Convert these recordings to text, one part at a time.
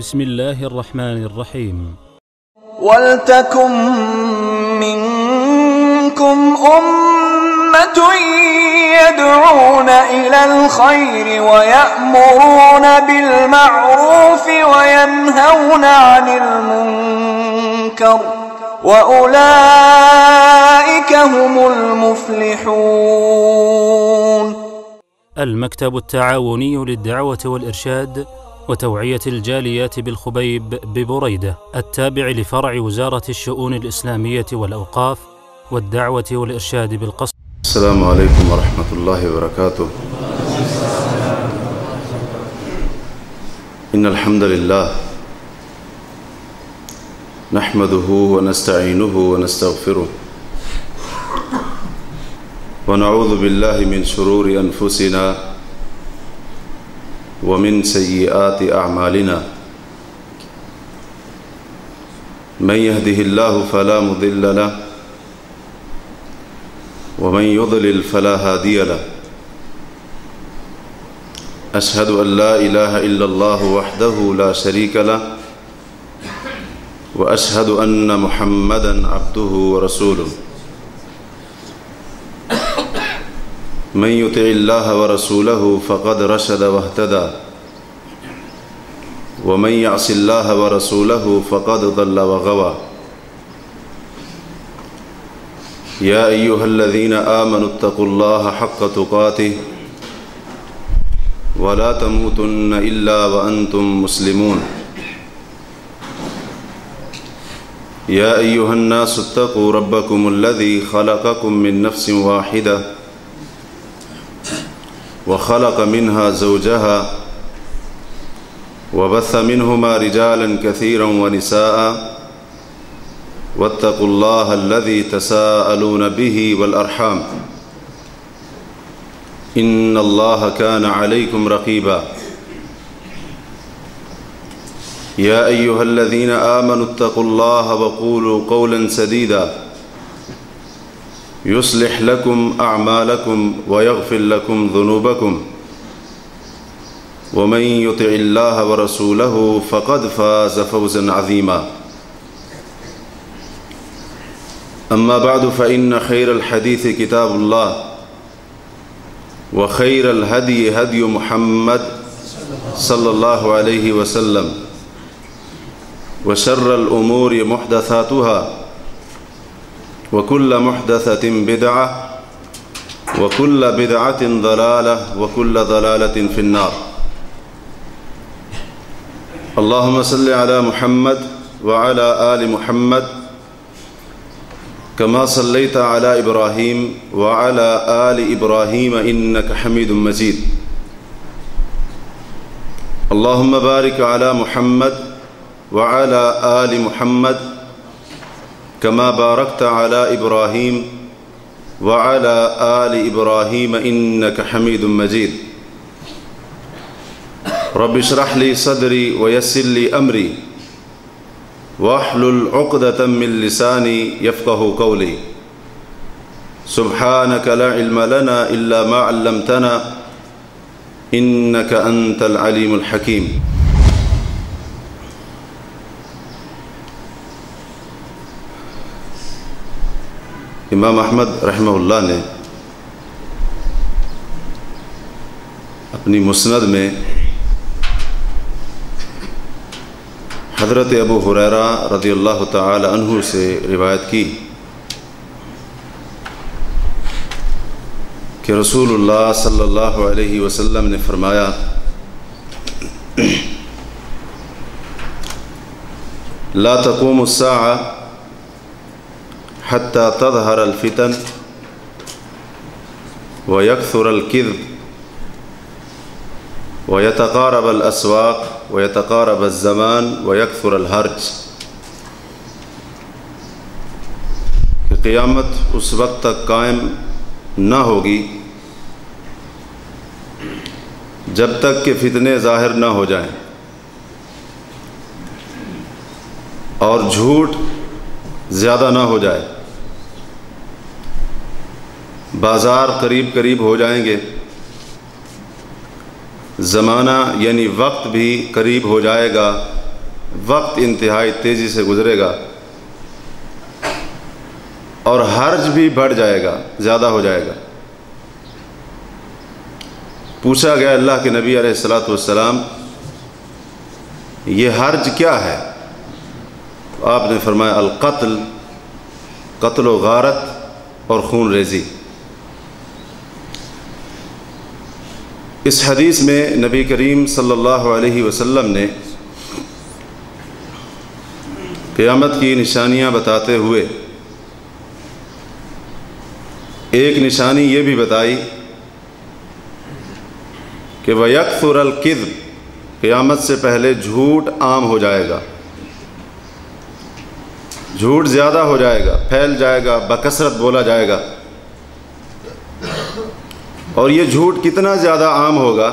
بسم الله الرحمن الرحيم. ولتكن منكم أمة يدعون إلى الخير ويأمرون بالمعروف وينهون عن المنكر وأولئك هم المفلحون. المكتب التعاوني للدعوة والإرشاد وتوعية الجاليات بالخبيب ببريدة التابع لفرع وزارة الشؤون الإسلامية والأوقاف والدعوة والإرشاد بالقصر. السلام عليكم ورحمة الله وبركاته. إن الحمد لله نحمده ونستعينه ونستغفره ونعوذ بالله من شرور أنفسنا ومن سيئات أعمالنا. من يهده الله فلا مضل له ومن يضلل فلا هادي له. أشهد أن لا إله إلا الله وحده لا شريك له وأشهد أن محمدًا عبده ورسوله. من يطع الله ورسوله فقد رشد واهتدى ومن يعص الله ورسوله فقد ضل وغوى. يا أيها الذين آمنوا اتقوا الله حق تقاته ولا تموتن إلا وأنتم مسلمون. يا أيها الناس اتقوا ربكم الذي خلقكم من نفس واحدة وخلق منها زوجها وبث منهما رجالا كثيرا ونساء واتقوا الله الذي تساءلون به والأرحام إن الله كان عليكم رقيبا. يا أيها الذين آمنوا اتقوا الله وقولوا قولا سديدا يصلح لكم أعمالكم ويغفر لكم ذنوبكم ومن يطع الله ورسوله فقد فاز فوزا عظيما. أما بعد فإن خير الحديث كتاب الله وخير الهدي هدي محمد صلى الله عليه وسلم وشر الأمور محدثاتها وكل محدثة بدعة وكل بدعة ضلالة وكل ضلالة في النار. اللهم صل على محمد وعلى آل محمد كما صليت على إبراهيم وعلى آل إبراهيم إنك حميد مجيد. اللهم بارك على محمد وعلى آل محمد كما باركت على إبراهيم وعلى آل إبراهيم إنك حميد مجيد. رب اشرح لي صدري ويسر لي أمري واحلل عقدة من لساني يفقه قولي. سبحانك لا علم لنا إلا ما علمتنا إنك أنت العليم الحكيم. امام احمد رحمہ اللہ نے اپنی مسند میں حضرت ابو ہریرہ رضی اللہ تعالی عنہ سے روایت کی کہ رسول اللہ صلی اللہ علیہ وسلم نے فرمایا لا تقوم الساعة حتى تظهر الفتن ويكثر الكذب ويتقارب الأسواق ويتقارب الزمان ويكثر الحرج. کہ قیامت اس وقت تک قائم نہ ہوگی جب تک کہ فتنے ظاہر نہ ہو جائیں اور جھوٹ زیادہ نہ ہو جائے. بازار قریب قریب ہو جائیں گے، زمانہ یعنی وقت بھی قریب ہو جائے گا وقت انتہائی تیزی سے گزرے گا اور حرج بھی بڑھ جائے گا، زیادہ ہو جائے گا۔ پوچھا گیا اللہ کے نبی علیہ الصلاۃ والسلام یہ حرج کیا ہے؟ تو آپ نے فرمایا القتل، قتل و غارت اور خون ریزی۔ اس حدیث میں نبی کریم صلی اللہ علیہ وسلم نے قیامت کی نشانیاں بتاتے ہوئے ایک نشانی یہ بھی بتائی کہ وَيَكْثُرَ الْكِذْبُ، قیامت سے پہلے جھوٹ عام ہو جائے گا، جھوٹ زیادہ ہو جائے گا، پھیل جائے گا، بکثرت بولا جائے گا۔ اور یہ جھوٹ کتنا زیادہ عام ہوگا،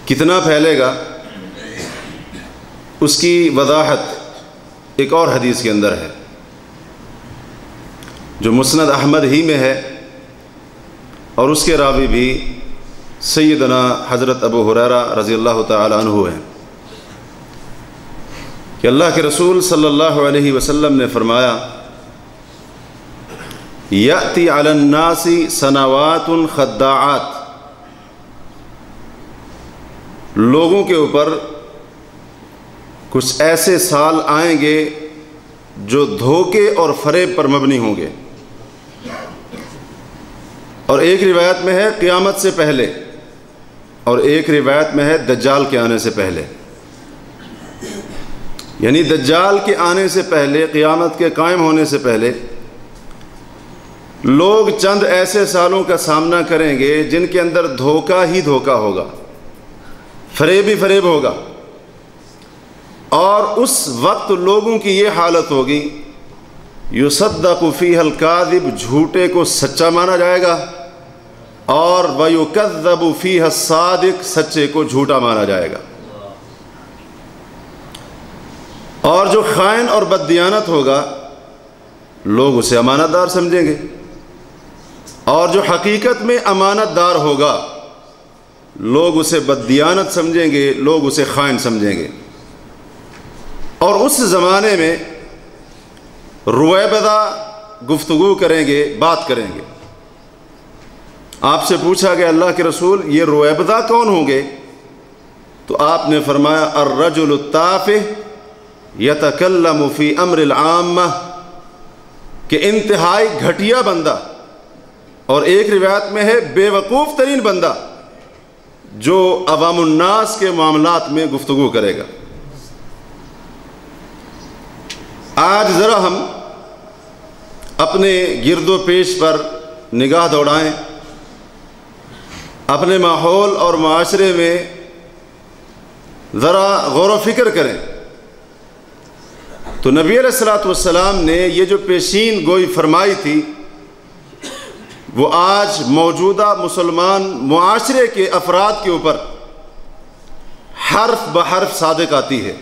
کتنا پھیلے گا، اس کی وضاحت ایک اور حدیث کے اندر ہے جو مسند احمد ہی میں ہے، اور اس کے راوی بھی سیدنا حضرت ابو ہریرہ رضی اللہ تعالی عنہ ہیں کہ اللہ کے رسول صلی اللہ علیہ وسلم نے فرمایا یأتی علی الناس سنوات خداعات، لوگوں کے اوپر کچھ ایسے سال آئیں گے جو دھوکے اور فریب پر مبنی ہوں گے، اور ایک روایت میں ہے قیامت سے پہلے، اور ایک روایت میں ہے دجال کے آنے سے پہلے، یعنی دجال کے آنے سے پہلے، قیامت کے قائم ہونے سے پہلے لوگ چند ایسے سالوں کا سامنا کریں گے جن کے اندر دھوکہ ہی دھوکہ ہوگا، فریب ہی فریب ہوگا، اور اس وقت لوگوں کی یہ حالت ہوگی یصدق فیہ الکاذب، جھوٹے کو سچا مانا جائے گا، اور ویکذب فیہ الصادق، سچے کو جھوٹا مانا جائے گا۔ اور جو خائن اور بددیانت ہوگا لوگ اسے امانت دار سمجھیں گے، اور جو حقیقت میں امانت دار ہوگا لوگ اسے بددیانت سمجھیں گے، لوگ اسے خائن سمجھیں گے۔ اور اس زمانے میں رویبضہ گفتگو کریں گے، بات کریں گے۔ آپ سے پوچھا گیا اللہ کے رسول یہ رویبضہ کون ہوں گے؟ تو آپ نے فرمایا الرجل التافہ یتکلم فی امر العامہ، کہ انتہائی گھٹیا بندہ، اور ایک روایت میں ہے بے وقوف ترین بندہ جو عوام الناس کے معاملات میں گفتگو کرے گا۔ آج ذرا ہم اپنے گرد و پیش پر نگاہ دوڑائیں، اپنے ماحول اور معاشرے میں ذرا غور و فکر کریں تو نبی علیہ الصلوۃ والسلام نے یہ جو پیشین گوئی فرمائی تھی وہ آج موجودہ مسلمان معاشرے کے افراد کے اوپر حرف بحرف صادق آتی ہے۔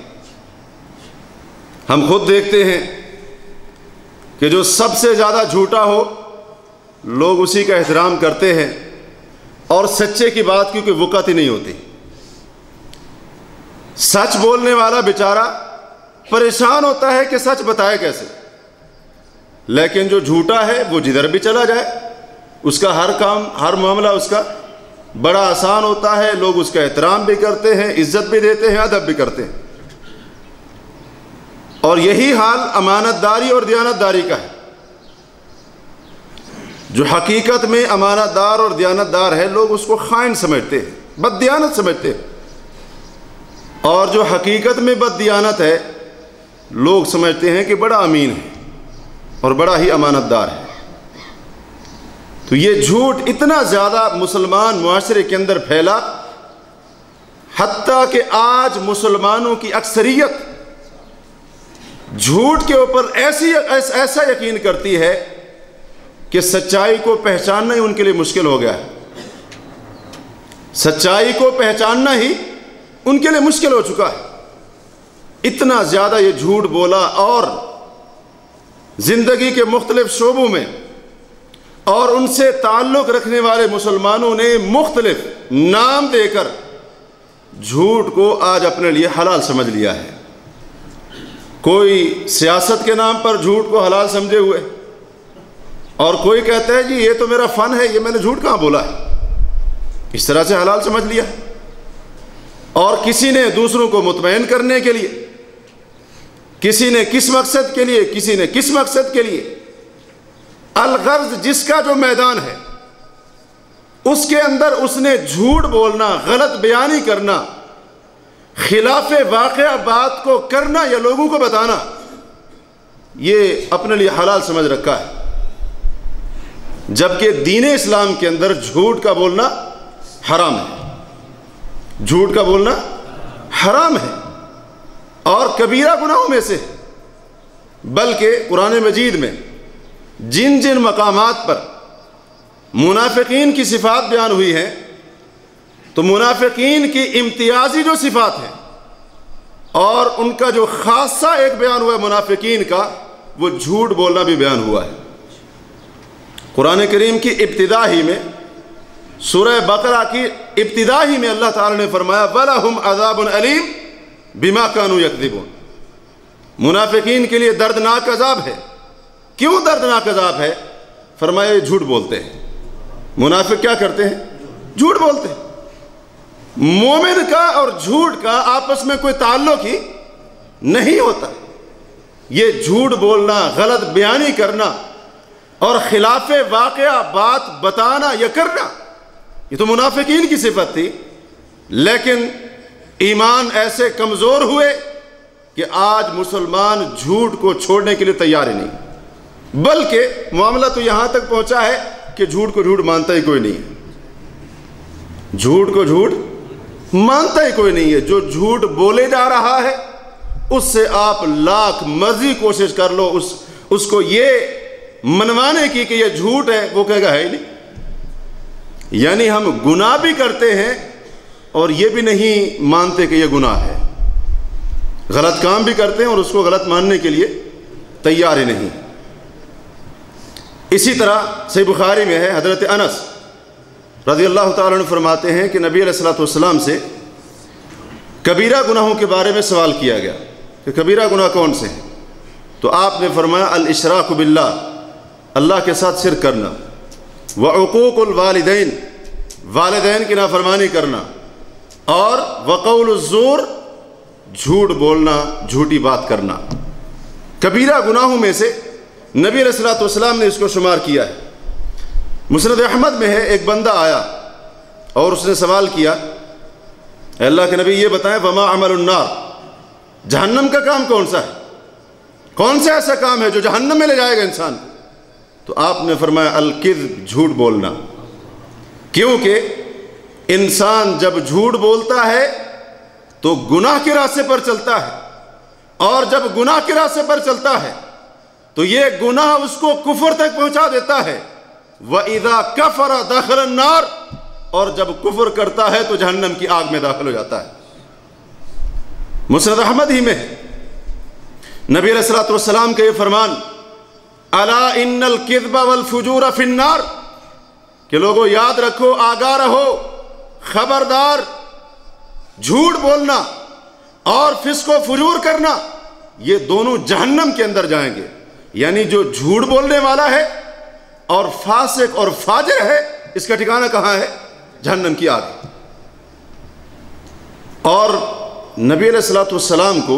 ہم خود دیکھتے ہیں کہ جو سب سے زیادہ جھوٹا ہو لوگ اسی کا احترام کرتے ہیں، اور سچے کی بات کیونکہ وقت ہی نہیں ہوتی، سچ بولنے والا بیچارہ پریشان ہوتا ہے کہ سچ بتائے کیسے، لیکن جو جھوٹا ہے وہ جدھر بھی چلا جائے اس کا ہر کام، ہر معاملہ اس کا بڑا آسان ہوتا ہے، لوگ اس کا احترام بھی کرتے ہیں، عزت بھی دیتے ہیں، ادب بھی کرتے ہیں۔ اور یہی حال امانت داری اور دیانت داری کا ہے۔ جو حقیقت میں امانت دار اور دیانت دار ہے لوگ اس کو خائن سمجھتے ہیں، بد دیانت سمجھتے ہیں، اور جو حقیقت میں بد دیانت ہے لوگ سمجھتے ہیں کہ بڑا امین ہے اور بڑا ہی امانت دار ہے۔ تو یہ جھوٹ اتنا زیادہ مسلمان معاشرے کے اندر پھیلا، حتیٰ کہ آج مسلمانوں کی اکثریت جھوٹ کے اوپر ایسا یقین کرتی ہے کہ سچائی کو پہچاننا ہی ان کے لیے مشکل ہو گیا ہے، سچائی کو پہچاننا ہی ان کے لیے مشکل ہو چکا ہے۔ اتنا زیادہ یہ جھوٹ بولا، اور زندگی کے مختلف شعبوں میں اور ان سے تعلق رکھنے والے مسلمانوں نے مختلف نام دے کر جھوٹ کو آج اپنے لیے حلال سمجھ لیا ہے. کوئی سیاست کے نام پر جھوٹ کو حلال سمجھے ہوئے، اور کوئی کہتا ہے جی یہ تو میرا فن ہے، یہ میں نے جھوٹ کہاں بولا ہے، اس طرح سے حلال سمجھ لیا. اور کسی نے دوسروں کو مطمئن کرنے کے لیے، کسی نے کس مقصد کے لیے، کسی نے کس مقصد کے لیے، الغرض جس کا جو میدان ہے اس کے اندر اس نے جھوٹ بولنا، غلط بیانی کرنا، خلاف واقعہ بات کو کرنا یا لوگوں کو بتانا، یہ اپنے لیے حلال سمجھ رکھا ہے. جبکہ دین اسلام کے اندر جھوٹ کا بولنا حرام ہے، جھوٹ کا بولنا حرام ہے اور کبیرہ گناہوں میں سے. بلکہ قرآن مجید میں جن جن مقامات پر منافقین کی صفات بیان ہوئی ہیں، تو منافقین کی امتیازی جو صفات ہیں اور ان کا جو خاصہ ایک بیان ہوا ہے منافقین کا، وہ جھوٹ بولنا بھی بیان ہوا ہے. قرآن کریم کی ابتدا ہی میں، سورہ بقرہ کی ابتدا ہی میں اللہ تعالی نے فرمایا وَلَهُمْ عَذَابٌ أَلِيمٌ بِمَا كَانُوا يَكْذِبُونَ. منافقین کے لیے دردناک عذاب ہے. کیوں دردناک عذاب ہے؟ فرمایا یہ جھوٹ بولتے ہیں. منافق کیا کرتے ہیں؟ جھوٹ بولتے ہیں. مومن کا اور جھوٹ کا آپس میں کوئی تعلق ہی نہیں ہوتا. یہ جھوٹ بولنا، غلط بیانی کرنا اور خلاف واقعہ بات بتانا یا کرنا، یہ تو منافقین کی صفت تھی. لیکن ایمان ایسے کمزور ہوئے کہ آج مسلمان جھوٹ کو چھوڑنے کے لیے تیار ہی نہیں. بلکہ معاملہ تو یہاں تک پہنچا ہے کہ جھوٹ کو جھوٹ مانتا ہی کوئی نہیں ہے. جھوٹ کو جھوٹ مانتا ہی کوئی نہیں ہے. جو جھوٹ بولے جا رہا ہے اس سے آپ لاکھ مرضی کوشش کر لو اس کو یہ منوانے کی کہ یہ جھوٹ ہے، وہ کہے گا ہے ہی نہیں. یعنی ہم گناہ بھی کرتے ہیں اور یہ بھی نہیں مانتے کہ یہ گناہ ہے. غلط کام بھی کرتے ہیں اور اس کو غلط ماننے کے لیے تیار ہی نہیں. اسی طرح صحیح بخاری میں ہے، حضرت انس رضی اللہ تعالیٰ عنہ فرماتے ہیں کہ نبی علیہ الصلوۃ والسلام سے کبیرہ گناہوں کے بارے میں سوال کیا گیا کہ کبیرہ گناہ کون سے ہیں؟ تو آپ نے فرمایا الاشراک باللہ، اللہ کے ساتھ شرک کرنا، وعقوق الوالدین، والدین کی نافرمانی کرنا، اور وقول الزور، جھوٹ بولنا، جھوٹی بات کرنا. کبیرہ گناہوں میں سے نبی علیہ الصلوۃ والسلام نے اس کو شمار کیا ہے. مسند احمد میں ہے، ایک بندہ آیا اور اس نے سوال کیا اے اللہ کے نبی یہ بتائیں وما عمل النار، جہنم کا کام کون سا ہے؟ کون سا ایسا کام ہے جو جہنم میں لے جائے گا انسان کو؟ تو آپ نے فرمایا الکذب، جھوٹ بولنا. کیونکہ انسان جب جھوٹ بولتا ہے تو گناہ کے راستے پر چلتا ہے، اور جب گناہ کے راستے پر چلتا ہے تو یہ گناہ اس کو کفر تک پہنچا دیتا ہے. وَإِذَا كَفَرَ دَخَلَ النَّارِ، اور جب کفر کرتا ہے تو جہنم کی آگ میں داخل ہو جاتا ہے. مسند احمد ہی میں نبی علیہ الصلوۃ والسلام کا یہ فرمان الا ان الکذب والفجور فی النار، کہ لوگوں یاد رکھو، آگاہ رہو، خبردار، جھوٹ بولنا اور فسق و فجور کرنا یہ دونوں جہنم کے اندر جائیں گے. یعنی جو جھوٹ بولنے والا ہے اور فاسق اور فاجر ہے، اس کا ٹھکانہ کہاں ہے؟ جہنم کی آگ. اور نبی علیہ الصلوۃ والسلام کو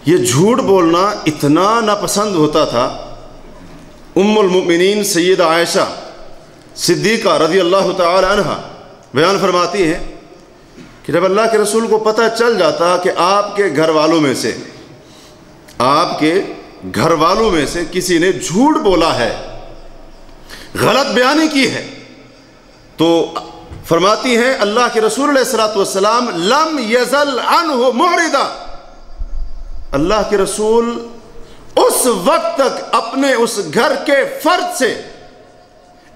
یہ جھوٹ بولنا اتنا ناپسند ہوتا تھا. ام المؤمنین سیدہ عائشہ صدیقہ رضی اللہ تعالی عنہ بیان فرماتی ہیں کہ جب اللہ کے رسول کو پتہ چل جاتا کہ آپ کے گھر والوں میں سے کسی نے جھوٹ بولا ہے، غلط بیانی کی ہے، تو فرماتی ہیں اللہ کے رسول علیہ الصلوۃ والسلام لم یزل عنہ معرضا، اللہ کے رسول اس وقت تک اپنے اس گھر کے فرد سے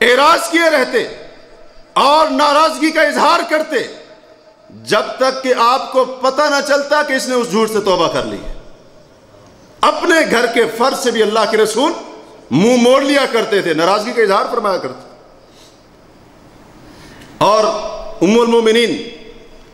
اعراض کیے رہتے اور ناراضگی کا اظہار کرتے جب تک کہ آپ کو پتہ نہ چلتا کہ اس نے اس جھوٹ سے توبہ کر لی ہے. اپنے گھر کے فرد سے بھی اللہ کے رسول منہ موڑ لیا کرتے تھے، ناراضگی کا اظہار فرمایا کرتے. اور ام المومنین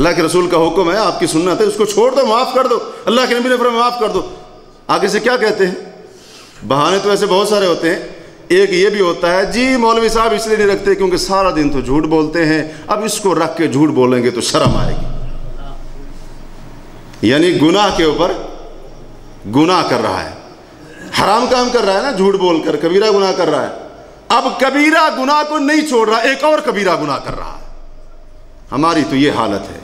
اللہ کے رسول کا حکم ہے، آپ کی سنت ہے، اس کو چھوڑ دو، معاف کر دو۔ اللہ کے نبی نے فرمایا معاف کر دو۔ آگے سے کیا کہتے ہیں؟ بہانے تو ایسے بہت سارے ہوتے ہیں۔ ایک یہ بھی ہوتا ہے، جی مولوی صاحب اس لیے نہیں رکھتے کیونکہ سارا دن تو جھوٹ بولتے ہیں، اب اس کو رکھ کے جھوٹ بولیں گے تو شرم آئے گی۔ یعنی گناہ کے اوپر گناہ کر رہا ہے، حرام کام کر رہا ہے نا، جھوٹ بول کر کبیرہ گناہ کر رہا ہے۔ اب کبیرہ گناہ کو نہیں چھوڑ رہا، ایک اور کبیرہ گناہ کر رہا ہے۔ ہماری تو یہ حالت ہے،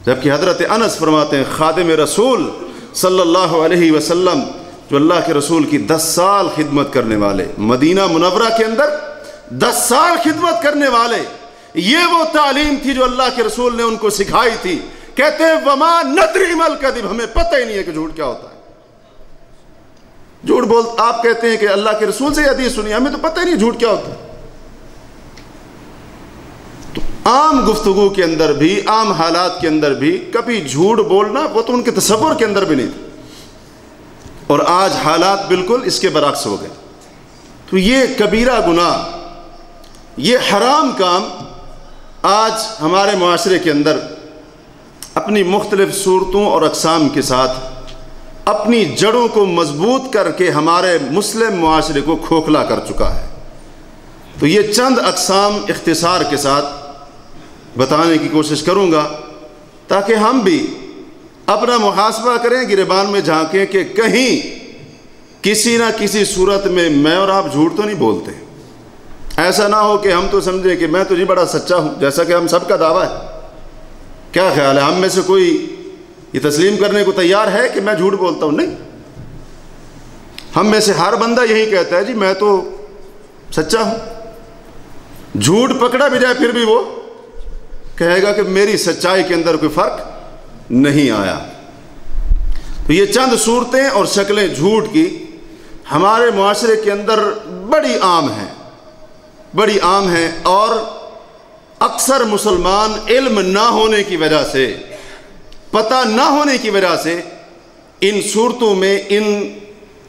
جبکہ حضرت انس فرماتے ہیں خادم رسول صلی اللہ علیہ وسلم، جو اللہ کے رسول کی 10 سال خدمت کرنے والے، مدینہ منورہ کے اندر 10 سال خدمت کرنے والے، یہ وہ تعلیم تھی جو اللہ کے رسول نے ان کو سکھائی تھی۔ کہتے ہیں وما ندری مل کذب، ہمیں پتہ ہی نہیں ہے کہ جھوٹ کیا ہوتا ہے۔ جھوٹ بول، آپ کہتے ہیں کہ اللہ کے رسول سے حدیث سنی، ہمیں تو پتہ ہی نہیں جھوٹ کیا ہوتا ہے۔ تو عام گفتگو کے اندر بھی، عام حالات کے اندر بھی کبھی جھوٹ بولنا وہ تو ان کے تصور کے اندر بھی نہیں تھا، اور آج حالات بالکل اس کے برعکس ہو گئے۔ تو یہ کبیرہ گناہ، یہ حرام کام آج ہمارے معاشرے کے اندر اپنی مختلف صورتوں اور اقسام کے ساتھ اپنی جڑوں کو مضبوط کر کے ہمارے مسلم معاشرے کو کھوکھلا کر چکا ہے۔ تو یہ چند اقسام اختصار کے ساتھ بتانے کی کوشش کروں گا تاکہ ہم بھی اپنا محاسبہ کریں، گریبان میں جھانکیں کہ کہیں کسی نہ کسی صورت میں میں اور آپ جھوٹ تو نہیں بولتے۔ ایسا نہ ہو کہ ہم تو سمجھیں کہ میں تو جی بڑا سچا ہوں، جیسا کہ ہم سب کا دعویٰ ہے۔ کیا خیال ہے، ہم میں سے کوئی یہ تسلیم کرنے کو تیار ہے کہ میں جھوٹ بولتا ہوں؟ نہیں، ہم میں سے ہر بندہ یہی کہتا ہے جی میں تو سچا ہوں۔ جھوٹ پکڑا بھی جائے پھر بھی وہ کہے گا کہ میری سچائی کے اندر کوئی فرق نہیں آیا۔ تو یہ چند صورتیں اور شکلیں جھوٹ کی ہمارے معاشرے کے اندر بڑی عام ہیں، اور اکثر مسلمان علم نہ ہونے کی وجہ سے، پتہ نہ ہونے کی وجہ سے ان صورتوں میں، ان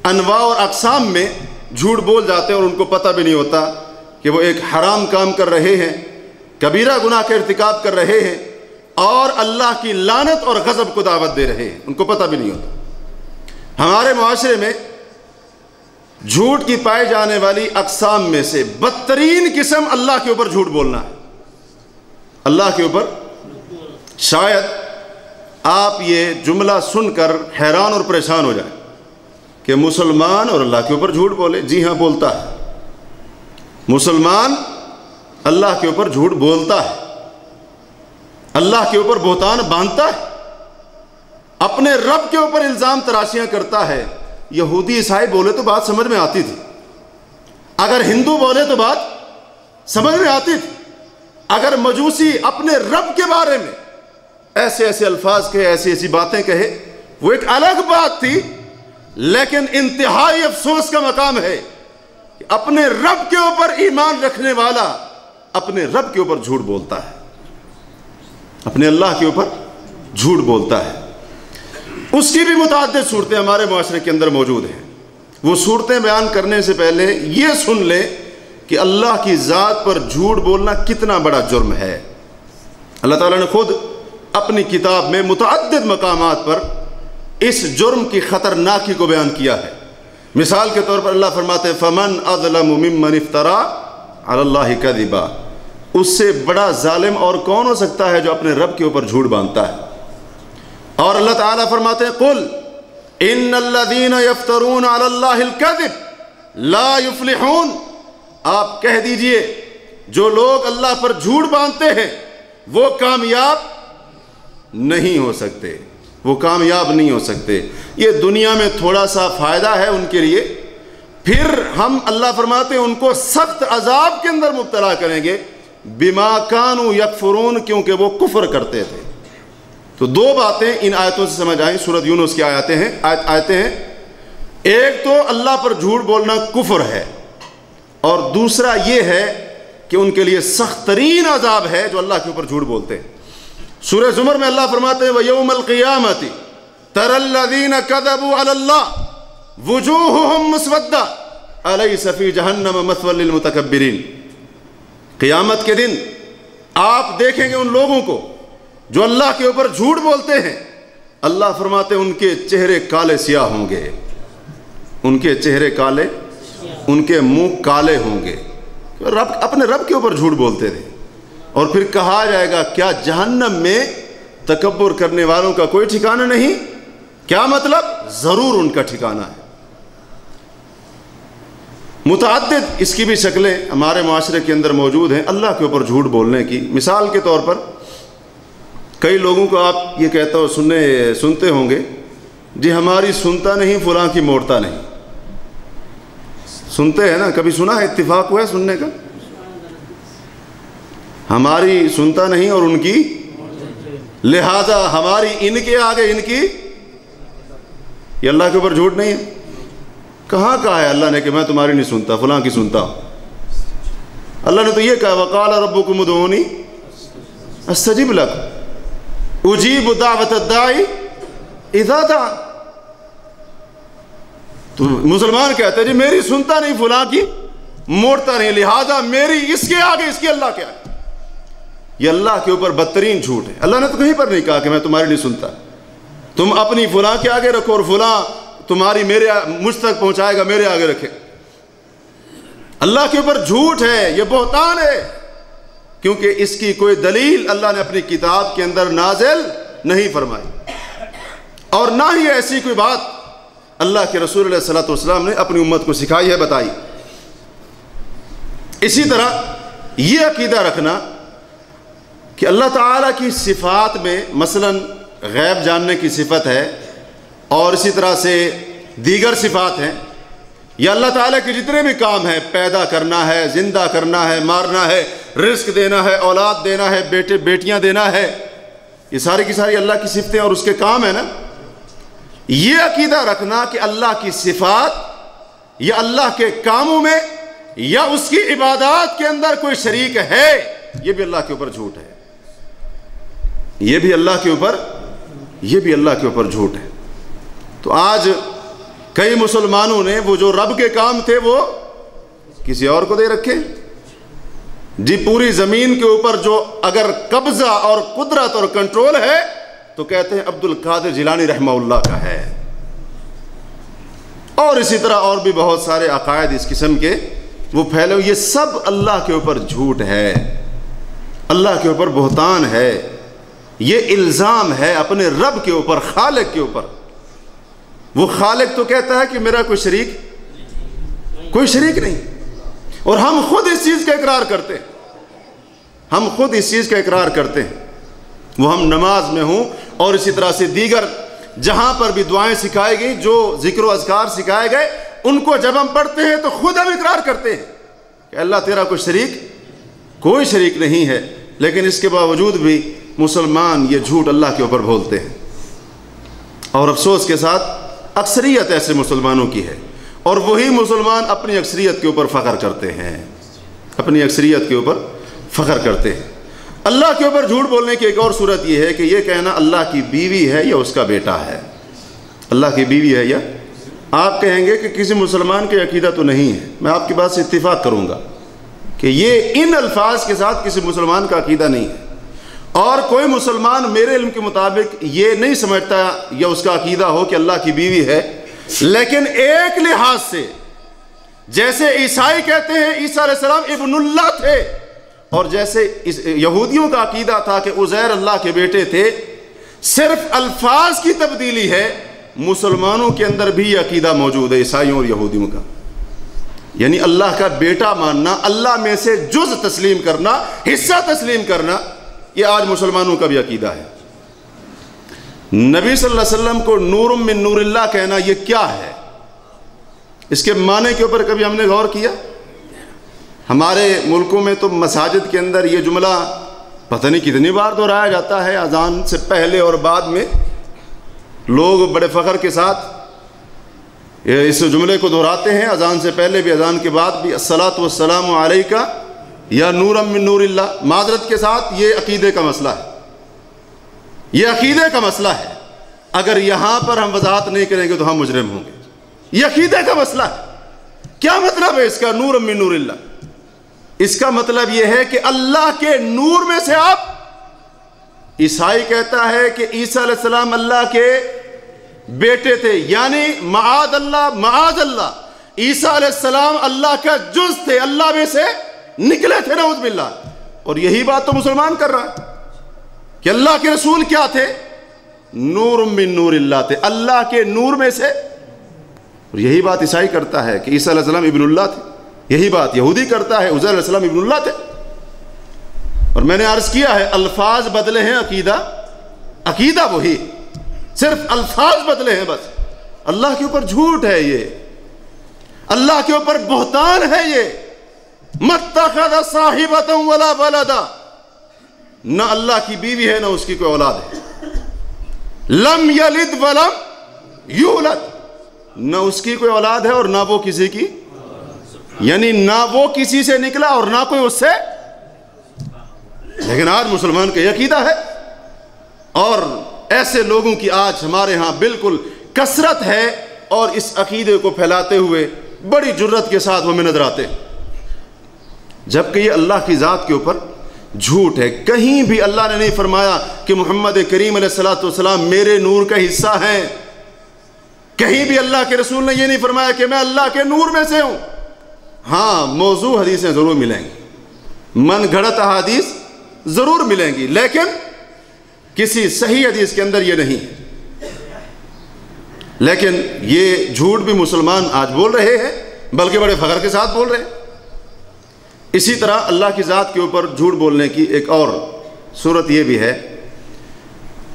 انواع اور اقسام میں جھوٹ بول جاتے ہیں، اور ان کو پتہ بھی نہیں ہوتا کہ وہ ایک حرام کام کر رہے ہیں، کبیرہ گناہ کا ارتکاب کر رہے ہیں، اور اللہ کی لعنت اور غضب کو دعوت دے رہے ہیں، ان کو پتہ بھی نہیں ہوتا۔ ہمارے معاشرے میں جھوٹ کی پائے جانے والی اقسام میں سے بدترین قسم اللہ کے اوپر جھوٹ بولنا ہے۔ اللہ کے اوپر، شاید آپ یہ جملہ سن کر حیران اور پریشان ہو جائیں کہ مسلمان اور اللہ کے اوپر جھوٹ بولے۔ جی ہاں، بولتا ہے، مسلمان اللہ کے اوپر جھوٹ بولتا ہے، اللہ کے اوپر بہتان باندھتا ہے، اپنے رب کے اوپر الزام تراشیاں کرتا ہے۔ یہودی عیسائی بولے تو بات سمجھ میں آتی تھی، اگر ہندو بولے تو بات سمجھ میں آتی تھی، اگر مجوسی اپنے رب کے بارے میں ایسے ایسے الفاظ کہے، ایسی ایسی باتیں کہے، وہ ایک الگ بات تھی۔ لیکن انتہائی افسوس کا مقام ہے کہ اپنے رب کے اوپر ایمان رکھنے والا اپنے رب کے اوپر جھوٹ بولتا ہے، اپنے اللہ کے اوپر جھوٹ بولتا ہے۔ اس کی بھی متعدد صورتیں ہمارے معاشرے کے اندر موجود ہیں۔ وہ صورتیں بیان کرنے سے پہلے یہ سن لیں کہ اللہ کی ذات پر جھوٹ بولنا کتنا بڑا جرم ہے۔ اللہ تعالیٰ نے خود اپنی کتاب میں متعدد مقامات پر اس جرم کی خطرناکی کو بیان کیا ہے۔ مثال کے طور پر اللہ فرماتے ہیں فَمَنْ أَظْلَمُ مِمَّنِ افْتَرَىٰ عَلَى اللَّهِ كَذِبًا، اس سے بڑا ظالم اور کون ہو سکتا ہے جو اپنے رب کے اوپر جھوٹ باندھتا ہے۔ اور اللہ تعالیٰ فرماتے ہیں قُلْ إِنَّ الَّذِينَ يَفْتَرُونَ عَلَى اللَّهِ الْكَذِبَ لَا يُفْلِحُونَ، آپ کہہ دیجئے جو لوگ اللہ پر جھوٹ باندھتے ہیں وہ کامیاب نہیں ہو سکتے، وہ کامیاب نہیں ہو سکتے۔ یہ دنیا میں تھوڑا سا فائدہ ہے ان کے لیے، پھر ہم اللہ فرماتے ہیں ان کو سخت عذاب کے اندر مبتلا کریں گے بما کانوا یکفرون، کیونکہ وہ کفر کرتے تھے۔ تو دو باتیں ان آیتوں سے سمجھ آئیں، سورۃ یونس کی آیتیں ہیں۔ ایک تو اللہ پر جھوٹ بولنا کفر ہے، اور دوسرا یہ ہے کہ ان کے لیے سخت ترین عذاب ہے جو اللہ کے اوپر جھوٹ بولتے ہیں۔ سورہ زمر میں اللہ فرماتے ہیں وَيَوْمَ الْقِيَامَةِ تَرَى الَّذِينَ كَذَبُوا عَلَى اللَّهِ وُجُوهُهُمْ مُسْوَدَّةٌ أَلَيْسَ فِي جَهَنَّمَ مَثْوًى لِلْمُتَكَبِّرِينَ، قیامت کے دن آپ دیکھیں گے ان لوگوں کو جو اللہ کے اوپر جھوٹ بولتے ہیں، اللہ فرماتے ہیں ان کے چہرے کالے سیاہ ہوں گے، ان کے چہرے کالے، ان کے منہ کالے ہوں گے، اپنے رب کے اوپر جھوٹ بولتے تھے۔ اور پھر کہا جائے گا کیا جہنم میں تکبر کرنے والوں کا کوئی ٹھکانہ نہیں؟ کیا مطلب؟ ضرور ان کا ٹھکانہ ہے۔ متعدد اس کی بھی شکلیں ہمارے معاشرے کے اندر موجود ہیں اللہ کے اوپر جھوٹ بولنے کی۔ مثال کے طور پر کئی لوگوں کو آپ یہ کہتا ہو سنتے ہوں گے، جی ہماری سنتا نہیں فلاں کی موڑتا نہیں۔ سنتے ہیں نا، کبھی سنا ہے؟ اتفاق ہوا ہے سننے کا؟ ہماری سنتا نہیں اور ان کی، لہذا ہماری ان کے آگے ان کی، یہ اللہ کے اوپر جھوٹ نہیں ہے؟ کہاں کہا ہے اللہ نے کہ میں تمہاری نہیں سنتا، فلاں کی سنتا ہوں؟ اللہ نے تو یہ کہا وَقَالَ رَبُّكُمُ ادْعُونِي أَسْتَجِبْ لَكُمْ أُجِيبُ دَعْوَةَ الدَّاعِ إِذَا دَعَانِ۔ تو مسلمان کہتے ہیں جی میری سنتا نہیں فلاں کی موڑتا نہیں، لہذا میری اس کے آگے اس کی اللہ کے آگے۔ یہ اللہ کے اوپر بدترین جھوٹ ہے۔ اللہ نے تو کہیں پر نہیں کہا کہ میں تمہاری نہیں سنتا، تم اپنی فلاں کے آگے رکھو اور فلاں تمہاری مجھ تک پہنچائے گا میرے آگے رکھے۔ اللہ کے اوپر جھوٹ ہے، یہ بہتان ہے، کیونکہ اس کی کوئی دلیل اللہ نے اپنی کتاب کے اندر نازل نہیں فرمائی، اور نہ ہی ایسی کوئی بات اللہ کے رسول علیہ الصلوۃ والسلام نے اپنی امت کو سکھائی ہے، بتائی۔ اسی طرح یہ عقیدہ رکھنا کہ اللہ تعالیٰ کی صفات میں مثلا غیب جاننے کی صفت ہے، اور اسی طرح سے دیگر صفات ہیں، یا اللہ تعالیٰ کے جتنے بھی کام ہیں، پیدا کرنا ہے، زندہ کرنا ہے، مارنا ہے، رزق دینا ہے، اولاد دینا ہے، بیٹے بیٹیاں دینا ہے، یہ ساری کی ساری اللہ کی صفتیں اور اس کے کام ہیں نا۔ یہ عقیدہ رکھنا کہ اللہ کی صفات یا اللہ کے کاموں میں یا اس کی عبادات کے اندر کوئی شریک ہے، یہ بھی اللہ کے اوپر جھوٹ ہے، یہ بھی اللہ کے اوپر جھوٹ ہے۔ تو آج کئی مسلمانوں نے وہ جو رب کے کام تھے وہ کسی اور کو دے رکھے۔ جی پوری زمین کے اوپر جو اگر قبضہ اور قدرت اور کنٹرول ہے تو کہتے ہیں عبد القادر جیلانی رحمہ اللہ کا ہے، اور اسی طرح اور بھی بہت سارے عقائد اس قسم کے وہ پھیلے ہوئے۔ یہ سب اللہ کے اوپر جھوٹ ہے، اللہ کے اوپر بہتان ہے، یہ الزام ہے اپنے رب کے اوپر، خالق کے اوپر۔ وہ خالق تو کہتا ہے کہ میرا کوئی شریک نہیں، اور ہم خود اس چیز کا اقرار کرتے ہیں، وہ ہم نماز میں ہوں اور اسی طرح سے دیگر جہاں پر بھی دعائیں سکھائی گئی، جو ذکر و اذکار سکھائے گئے، ان کو جب ہم پڑھتے ہیں تو خود ہم اقرار کرتے ہیں کہ اللہ تیرا کوئی شریک نہیں ہے، لیکن اس کے باوجود بھی مسلمان یہ جھوٹ اللہ کے اوپر بولتے ہیں۔ اور افسوس کے ساتھ اکثریت ایسے مسلمانوں کی ہے، اور وہی مسلمان اپنی اکثریت کے اوپر فخر کرتے ہیں۔ اللہ کے اوپر جھوٹ بولنے کی ایک اور صورت یہ ہے کہ یہ کہنا اللہ کی بیوی ہے یا اس کا بیٹا ہے، اللہ کی بیوی ہے یا، آپ کہیں گے کہ کسی مسلمان کے عقیدہ تو نہیں ہے، میں آپ کی بات سے اتفاق کروں گا کہ یہ ان الفاظ کے ساتھ کسی مسلمان کا عقیدہ نہیں ہے، اور کوئی مسلمان میرے علم کے مطابق یہ نہیں سمجھتا یا اس کا عقیدہ ہو کہ اللہ کی بیوی ہے۔ لیکن ایک لحاظ سے جیسے عیسائی کہتے ہیں عیسیٰ علیہ السلام ابن اللہ تھے، اور جیسے یہودیوں کا عقیدہ تھا کہ عزیر اللہ کے بیٹے تھے، صرف الفاظ کی تبدیلی ہے، مسلمانوں کے اندر بھی یہ عقیدہ موجود ہے، عیسائیوں اور یہودیوں کا، یعنی اللہ کا بیٹا ماننا، اللہ میں سے جز تسلیم کرنا، حصہ تسلیم کرنا، یہ آج مسلمانوں کا بھی عقیدہ ہے۔ نبی صلی اللہ علیہ وسلم کو نور من نور اللہ کہنا یہ کیا ہے؟ اس کے معنی کے اوپر کبھی ہم نے غور کیا؟ ہمارے ملکوں میں تو مساجد کے اندر یہ جملہ پتہ نہیں کتنی بار دہرایا جاتا ہے، اذان سے پہلے اور بعد میں لوگ بڑے فخر کے ساتھ اس جملے کو دہراتے ہیں، اذان سے پہلے بھی اذان کے بعد بھی، الصلاۃ والسلام علیکہ یا نور من نور اللہ۔ معذرت کے ساتھ یہ عقیدے کا مسئلہ ہے، یہ عقیدے کا مسئلہ ہے، اگر یہاں پر ہم وضاحت نہیں کریں گے تو ہم مجرم ہوں گے۔ یہ عقیدے کا مسئلہ ہے۔ کیا مطلب ہے اس کا نور من نور اللہ؟ اس کا مطلب یہ ہے کہ اللہ کے نور میں سے آپ عیسائی کہتا ہے کہ عیسیٰ علیہ السلام اللہ کے بیٹے تھے، یعنی معاذ اللہ عیسیٰ علیہ السلام اللہ کا جز تھے، اللہ میں سے نکلے تھے، نعوذ باللہ۔ اور یہی بات تو مسلمان کر رہا ہے کہ اللہ کے رسول کیا تھے؟ نور من نور اللہ تھے، اللہ کے نور میں سے۔ اور یہی بات عیسائی کرتا ہے کہ عیسیٰ علیہ السلام ابن اللہ تھے، یہی بات یہودی کرتا ہے عزیر علیہ السلام ابن اللہ تھے۔ اور میں نے عرض کیا ہے الفاظ بدلے ہیں، عقیدہ وہی، صرف الفاظ بدلے ہیں بس۔ اللہ کے اوپر جھوٹ ہے یہ، اللہ کے اوپر بہتان ہے یہ۔ متخذ صاحبۃ ولا ولدا، نہ اللہ کی بیوی ہے نہ اس کی کوئی اولاد ہے۔ لم یلد ولم یولد، نہ اس کی کوئی اولاد ہے اور نہ وہ کسی کی، یعنی نہ وہ کسی سے نکلا اور نہ کوئی اس سے۔ لیکن آج مسلمان کا یہ عقیدہ ہے، اور ایسے لوگوں کی آج ہمارے ہاں بالکل کثرت ہے، اور اس عقیدے کو پھیلاتے ہوئے بڑی جرت کے ساتھ ہمیں نظر آتے ہیں، جبکہ یہ اللہ کی ذات کے اوپر جھوٹ ہے۔ کہیں بھی اللہ نے نہیں فرمایا کہ محمد کریم علیہ الصلوۃ والسلام میرے نور کا حصہ ہیں، کہیں بھی اللہ کے رسول نے یہ نہیں فرمایا کہ میں اللہ کے نور میں سے ہوں۔ ہاں موضوع حدیثیں ضرور ملیں گی، من گھڑت احادیث ضرور ملیں گی، لیکن کسی صحیح حدیث کے اندر یہ نہیں ہے۔ لیکن یہ جھوٹ بھی مسلمان آج بول رہے ہیں، بلکہ بڑے فخر کے ساتھ بول رہے ہیں۔ اسی طرح اللہ کی ذات کے اوپر جھوٹ بولنے کی ایک اور صورت یہ بھی ہے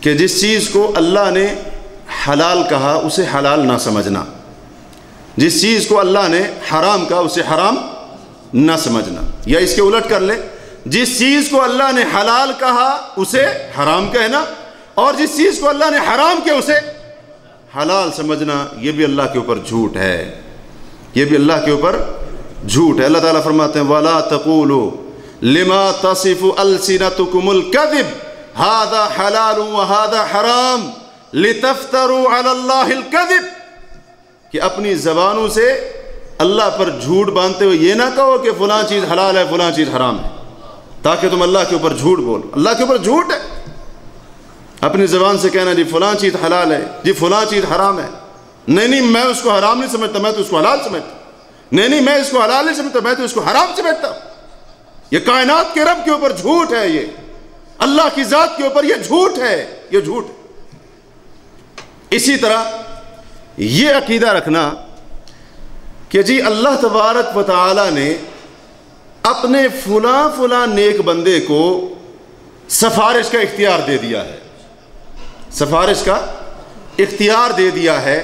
کہ جس چیز کو اللہ نے حلال کہا اسے حلال نہ سمجھنا، جس چیز کو اللہ نے حرام کہا اسے حرام نہ سمجھنا، یا اس کے الٹ کر لیں، جس چیز کو اللہ نے حلال کہا اسے حرام کہنا، اور جس چیز کو اللہ نے حرام کیا اسے حلال سمجھنا، یہ بھی اللہ کے اوپر جھوٹ ہے، یہ بھی اللہ کے اوپر جھوٹ ہے۔ اللہ تعالیٰ فرماتے ہیں وَلَا تَقُولُوا لِمَا تَصِفُ أَلْسِنَتُكُمُ الْكَذِبَ هَذَا حَلَالٌ وَهَذَا حَرَامٌ لِتَفْتَرُوا عَلَى اللَّهِ الْكَذِبَ، کہ اپنی زبانوں سے اللہ پر جھوٹ باندھتے ہوئے یہ نہ کہو کہ فلاں چیز حلال ہے فلاں چیز حرام ہے، تاکہ تم اللہ کے اوپر جھوٹ بولو۔ اللہ کے اوپر جھوٹ ہے، اپنی زبان سے کہنا جی فلاں چیز حلال ہے، جی فلاں چیز حرام ہے، نہیں میں اس کو حرام نہیں سمجھتا، میں تو اس کو حلال سمجھتا، نہیں میں اس کو حلال نہیں سمجھتا، میں تو اس کو حرام سمجھتا۔ یہ کائنات کے رب کے اوپر جھوٹ ہے، یہ اللہ کی ذات کے اوپر یہ جھوٹ ہے، یہ جھوٹ ہے۔ اسی طرح یہ عقیدہ رکھنا کہ جی اللہ تبارک و تعالی نے اپنے فلاں نیک بندے کو سفارش کا اختیار دے دیا ہے، سفارش کا اختیار دے دیا ہے،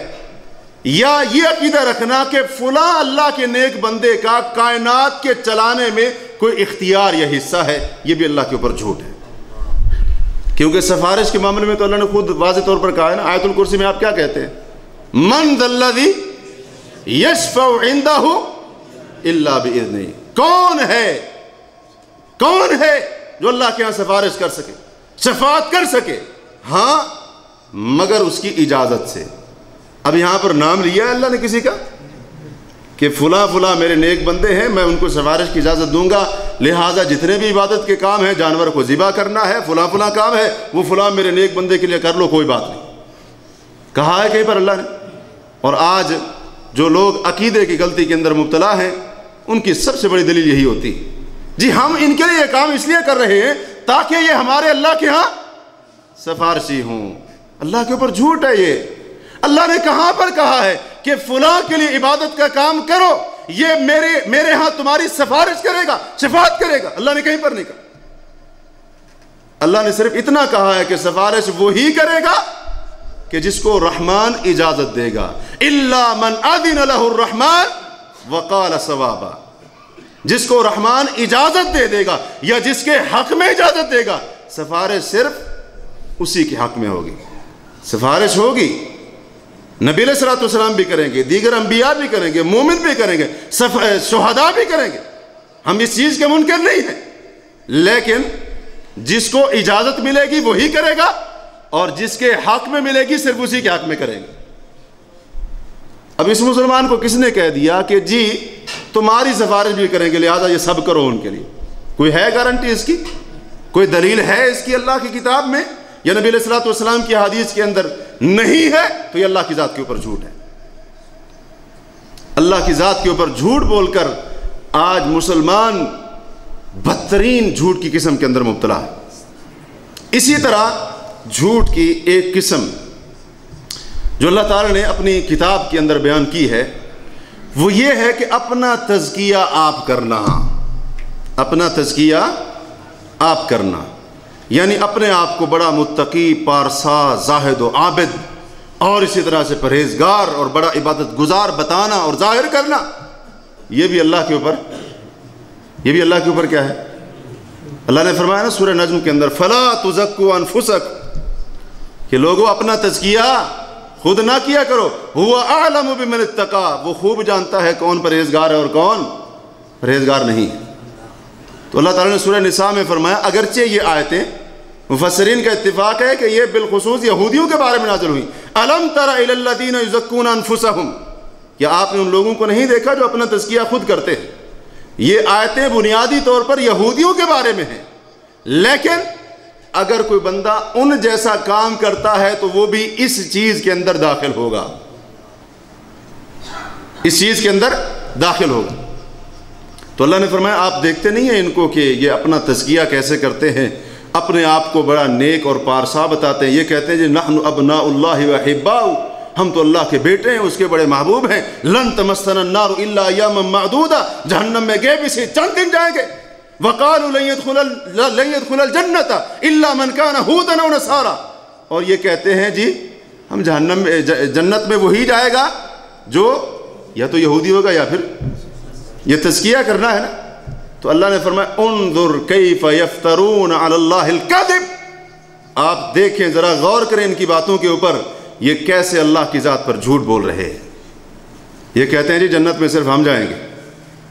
یا یہ عقیدہ رکھنا کہ فلاں اللہ کے نیک بندے کا کائنات کے چلانے میں کوئی اختیار یا حصہ ہے، یہ بھی اللہ کے اوپر جھوٹ ہے۔ کیونکہ سفارش کے معاملے میں تو اللہ نے خود واضح طور پر کہا ہے نا، آیت الکرسی میں آپ کیا کہتے ہیں؟ من ذا الذی یشفع عندہ الا باذنہ، کون ہے جو اللہ کے ہاں سفارش کر سکے، شفاعت کر سکے؟ ہاں مگر اس کی اجازت سے۔ اب یہاں پر نام لیا ہے اللہ نے کسی کا کہ فلاں میرے نیک بندے ہیں، میں ان کو سفارش کی اجازت دوں گا، لہٰذا جتنے بھی عبادت کے کام ہیں، جانور کو ذبح کرنا ہے، فلاں کام ہے، وہ فلاں میرے نیک بندے کے لیے کر لو، کوئی بات نہیں، کہا ہے کہیں پر اللہ نے۔ اور آج جو لوگ عقیدے کی غلطی کے اندر مبتلا ہیں، ان کی سب سے بڑی دلیل یہی ہوتی جی ہم ان کے لیے یہ کام اس لیے کر رہے ہیں تاکہ یہ ہمارے اللہ کے ہاں سفارشی ہوں۔ اللہ کے اوپر جھوٹ ہے یہ۔ اللہ نے کہاں پر کہا ہے کہ فلاں کے لیے عبادت کا کام کرو، یہ میرے ہاں تمہاری سفارش کرے گا، شفاعت کرے گا؟ اللہ نے کہیں پر نہیں کہا۔ اللہ نے صرف اتنا کہا ہے کہ سفارش وہی کرے گا کہ جس کو رحمان اجازت دے گا، الا من اذن له الرحمن وقال صوابا، جس کو رحمان اجازت دے دے گا یا جس کے حق میں اجازت دے گا، سفارش صرف اسی کے حق میں ہوگی، سفارش ہوگی۔ نبی علیہ الصلوۃ والسلام بھی کریں گے، دیگر انبیاء بھی کریں گے، مومن بھی کریں گے، شہداء بھی کریں گے، ہم اس چیز کے منکر نہیں ہیں، لیکن جس کو اجازت ملے گی وہی کرے گا، اور جس کے حق میں ملے گی صرف اسی کے حق میں کریں گے۔ اب اس مسلمان کو کس نے کہہ دیا کہ جی تمہاری سفارش بھی کریں گے، لہذا یہ سب کرو ان کے لیے؟ کوئی ہے گارنٹی اس کی؟ کوئی دلیل ہے اس کی اللہ کی کتاب میں یا نبی علیہ الصلوۃ والسلام کی حدیث کے اندر نہیں ہے تو یہ اللہ کی ذات کے اوپر جھوٹ ہے۔ اللہ کی ذات کے اوپر جھوٹ بول کر آج مسلمان بدترین جھوٹ کی قسم کے اندر مبتلا ہے۔ اسی طرح جھوٹ کی ایک قسم جو اللہ تعالیٰ نے اپنی کتاب کے اندر بیان کی ہے وہ یہ ہے کہ اپنا تزکیہ آپ کرنا، اپنا تزکیہ آپ کرنا، یعنی اپنے آپ کو بڑا متقی، پارسا، زاہد و عابد اور اسی طرح سے پرہیزگار اور بڑا عبادت گزار بتانا اور ظاہر کرنا، یہ بھی اللہ کے اوپر کیا ہے؟ اللہ نے فرمایا نا سورہ نجم کے اندر فَلَا تُزَكُّوا أَنفُسَكُمْ کہ لوگوں اپنا تزکیہ خود نہ کیا کرو، هُوَ أَعْلَمُ بِمَنِ اتَّقَىٰ وہ خوب جانتا ہے کون پرہیزگار ہے اور کون پرہیزگار نہیں ہے۔ تو اللہ تعالیٰ نے سورہ نساء میں فرمایا اگرچہ یہ آیتیں مفسرین کا اتفاق ہے کہ یہ بالخصوص یہودیوں کے بارے میں نازل ہوئی، أَلَمْ تَرَ إِلَى الَّذِينَ يُزَكُّونَ أَنفُسَهُمْ کیا آپ نے ان لوگوں کو نہیں دیکھا جو اپنا تزکیہ خود کرتے ہیں؟ یہ آیتیں بنیادی طور پر یہودیوں کے بارے میں ہیں، لیکن اگر کوئی بندہ ان جیسا کام کرتا ہے تو وہ بھی اس چیز کے اندر داخل ہوگا، اس چیز کے اندر داخل ہوگا۔ تو اللہ نے فرمایا آپ دیکھتے نہیں ہیں ان کو کہ یہ اپنا تزکیہ کیسے کرتے ہیں، اپنے آپ کو بڑا نیک اور پارسا بتاتے ہیں، یہ کہتے ہیں جی نحن ابناء اللہ وحباؤ ہم تو اللہ کے بیٹے ہیں، اس کے بڑے محبوب ہیں، لن تمسنا النار الا ایاما معدودا جہنم میں گئے بھی سے چند دن جائیں گے، وقالوا لن يدخل الجنت الا من كان هودا او نصارى اور یہ کہتے ہیں جی ہم جنت میں وہی جائے گا جو یا تو یہودی ہوگا یا پھر یہ تزکیہ کرنا ہے نا۔ تو اللہ نے فرمایا انظر کیف یفترون علی اللہ الکذب آپ دیکھیں ذرا غور کریں ان کی باتوں کے اوپر، یہ کیسے اللہ کی ذات پر جھوٹ بول رہے ہیں۔ یہ کہتے ہیں جی جنت میں صرف ہم جائیں گے،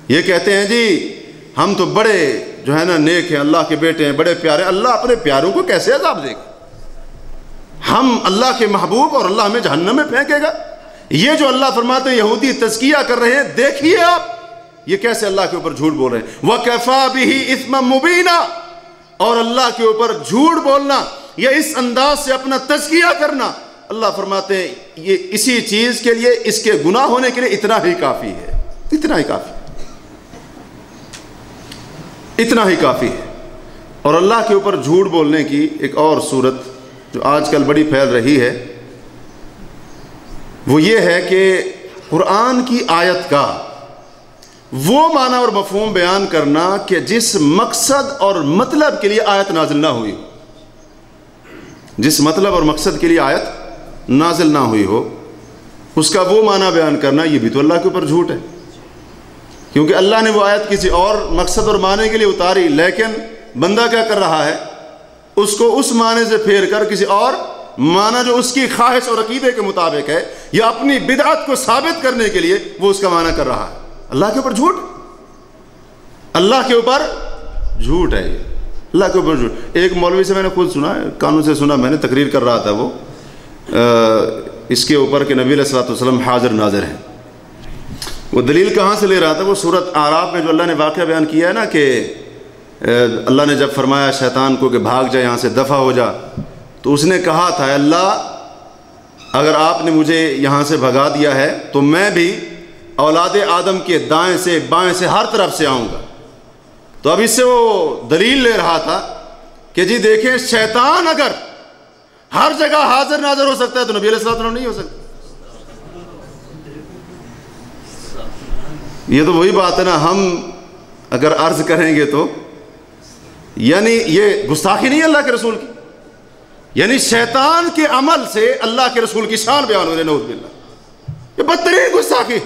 یہ کہتے ہیں جی ہم تو بڑے جو ہے نا نیک ہیں، اللہ کے بیٹے ہیں، بڑے پیارے، اللہ اپنے پیاروں کو کیسے عذاب دے گا؟ ہم اللہ کے محبوب اور اللہ ہمیں جہنم میں پھینکے گا؟ یہ جو اللہ فرماتے ہیں یہودی تزکیہ کر رہے ہیں، دیکھیے آپ یہ کیسے اللہ کے اوپر جھوٹ بول رہے ہیں۔ وَكَفَى بِهِ إِثْمًا مُبِينًا اور اللہ کے اوپر جھوٹ بولنا یا اس انداز سے اپنا تزکیہ کرنا، اللہ فرماتے ہیں یہ اسی چیز کے لیے، اس کے گناہ ہونے کے لیے اتنا ہی کافی ہے، اتنا ہی کافی، اتنا ہی کافی ہے۔ اور اللہ کے اوپر جھوٹ بولنے کی ایک اور صورت جو آج کل بڑی پھیل رہی ہے وہ یہ ہے کہ قرآن کی آیت کا وہ معنی اور مفہوم بیان کرنا کہ جس مقصد اور مطلب کے لیے آیت نازل نہ ہوئی، جس مطلب اور مقصد کے لیے آیت نازل نہ ہوئی ہو اس کا وہ معنی بیان کرنا، یہ بھی تو اللہ کے اوپر جھوٹ ہے، کیونکہ اللہ نے وہ آیت کسی اور مقصد اور معنی کے لیے اتاری، لیکن بندہ کیا کر رہا ہے، اس کو اس معنی سے پھیر کر کسی اور معنی جو اس کی خواہش اور عقیدے کے مطابق ہے یا اپنی بدعت کو ثابت کرنے کے لیے وہ اس کا معنی کر رہا ہے۔ اللہ کے اوپر جھوٹ، اللہ کے اوپر جھوٹ ہے، یہ اللہ کے اوپر جھوٹ۔ ایک مولوی سے میں نے خود سنا، کانوں سے سنا، میں نے تقریر کر رہا تھا وہ اس کے اوپر کہ نبی علیہ الصلوۃ والسلام حاضر ناظر ہیں۔ وہ دلیل کہاں سے لے رہا تھا؟ وہ سورۃ اعراف میں جو اللہ نے واقعہ بیان کیا ہے نا کہ اللہ نے جب فرمایا شیطان کو کہ بھاگ جا یہاں سے، دفع ہو جا، تو اس نے کہا تھا اللہ اگر آپ نے مجھے یہاں سے بھگا دیا ہے تو میں بھی اولاد آدم کے دائیں سے بائیں سے ہر طرف سے آؤں گا۔ تو اب اس سے وہ دلیل لے رہا تھا کہ جی دیکھیں شیطان اگر ہر جگہ حاضر ناظر ہو سکتا ہے تو نبی علیہ الصلوۃ والسلام نہیں ہو سکتا۔ یہ تو وہی بات ہے نا، ہم اگر عرض کریں گے تو یعنی یہ گستاخی نہیں ہے اللہ کے رسول کی، یعنی شیطان کے عمل سے اللہ کے رسول کی شان بیان ہو رہی ہے، نعوذ باللہ، یہ بدترین گستاخی۔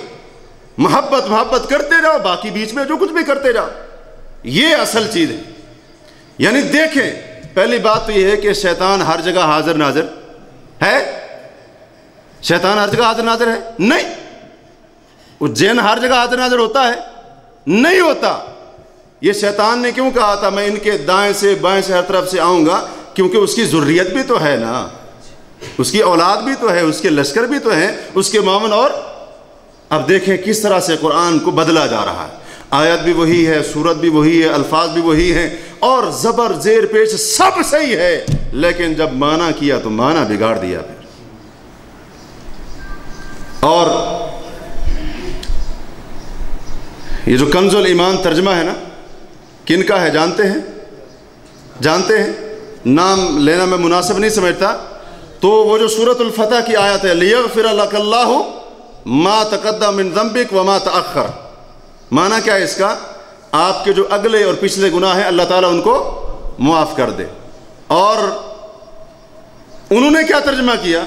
محبت کرتے جاؤ، باقی بیچ میں جو کچھ بھی کرتے جاؤ، یہ اصل چیز ہے۔ یعنی دیکھیں پہلی بات تو یہ ہے کہ شیطان ہر جگہ حاضر ناظر ہے؟ شیطان ہر جگہ حاضر ناظر ہے؟ نہیں۔ وہ جن ہر جگہ حاضر ناظر ہوتا ہے؟ نہیں ہوتا۔ یہ شیطان نے کیوں کہا تھا میں ان کے دائیں سے بائیں سے ہر طرف سے آؤں گا؟ کیونکہ اس کی ذریت بھی تو ہے نا، اس کی اولاد بھی تو ہے، اس کے لشکر بھی تو ہیں، اس کے معاون۔ اور اب دیکھیں کس طرح سے قرآن کو بدلا جا رہا ہے، آیت بھی وہی ہے، سورت بھی وہی ہے، الفاظ بھی وہی ہیں، اور زبر زیر پیش سب صحیح ہے، لیکن جب معنی کیا تو معنی بگاڑ دیا پھر۔ اور یہ جو کنز الایمان ترجمہ ہے نا، کن کا ہے جانتے ہیں؟ جانتے ہیں؟ نام لینا میں مناسب نہیں سمجھتا، تو وہ جو سورۃ الفتح کی آیت ہے لیغفر لک اللہ ما تقدم من ذنبک وما تأخر، معنی کیا ہے اس کا؟ آپ کے جو اگلے اور پچھلے گناہ ہیں اللہ تعالیٰ ان کو معاف کر دے۔ اور انہوں نے کیا ترجمہ کیا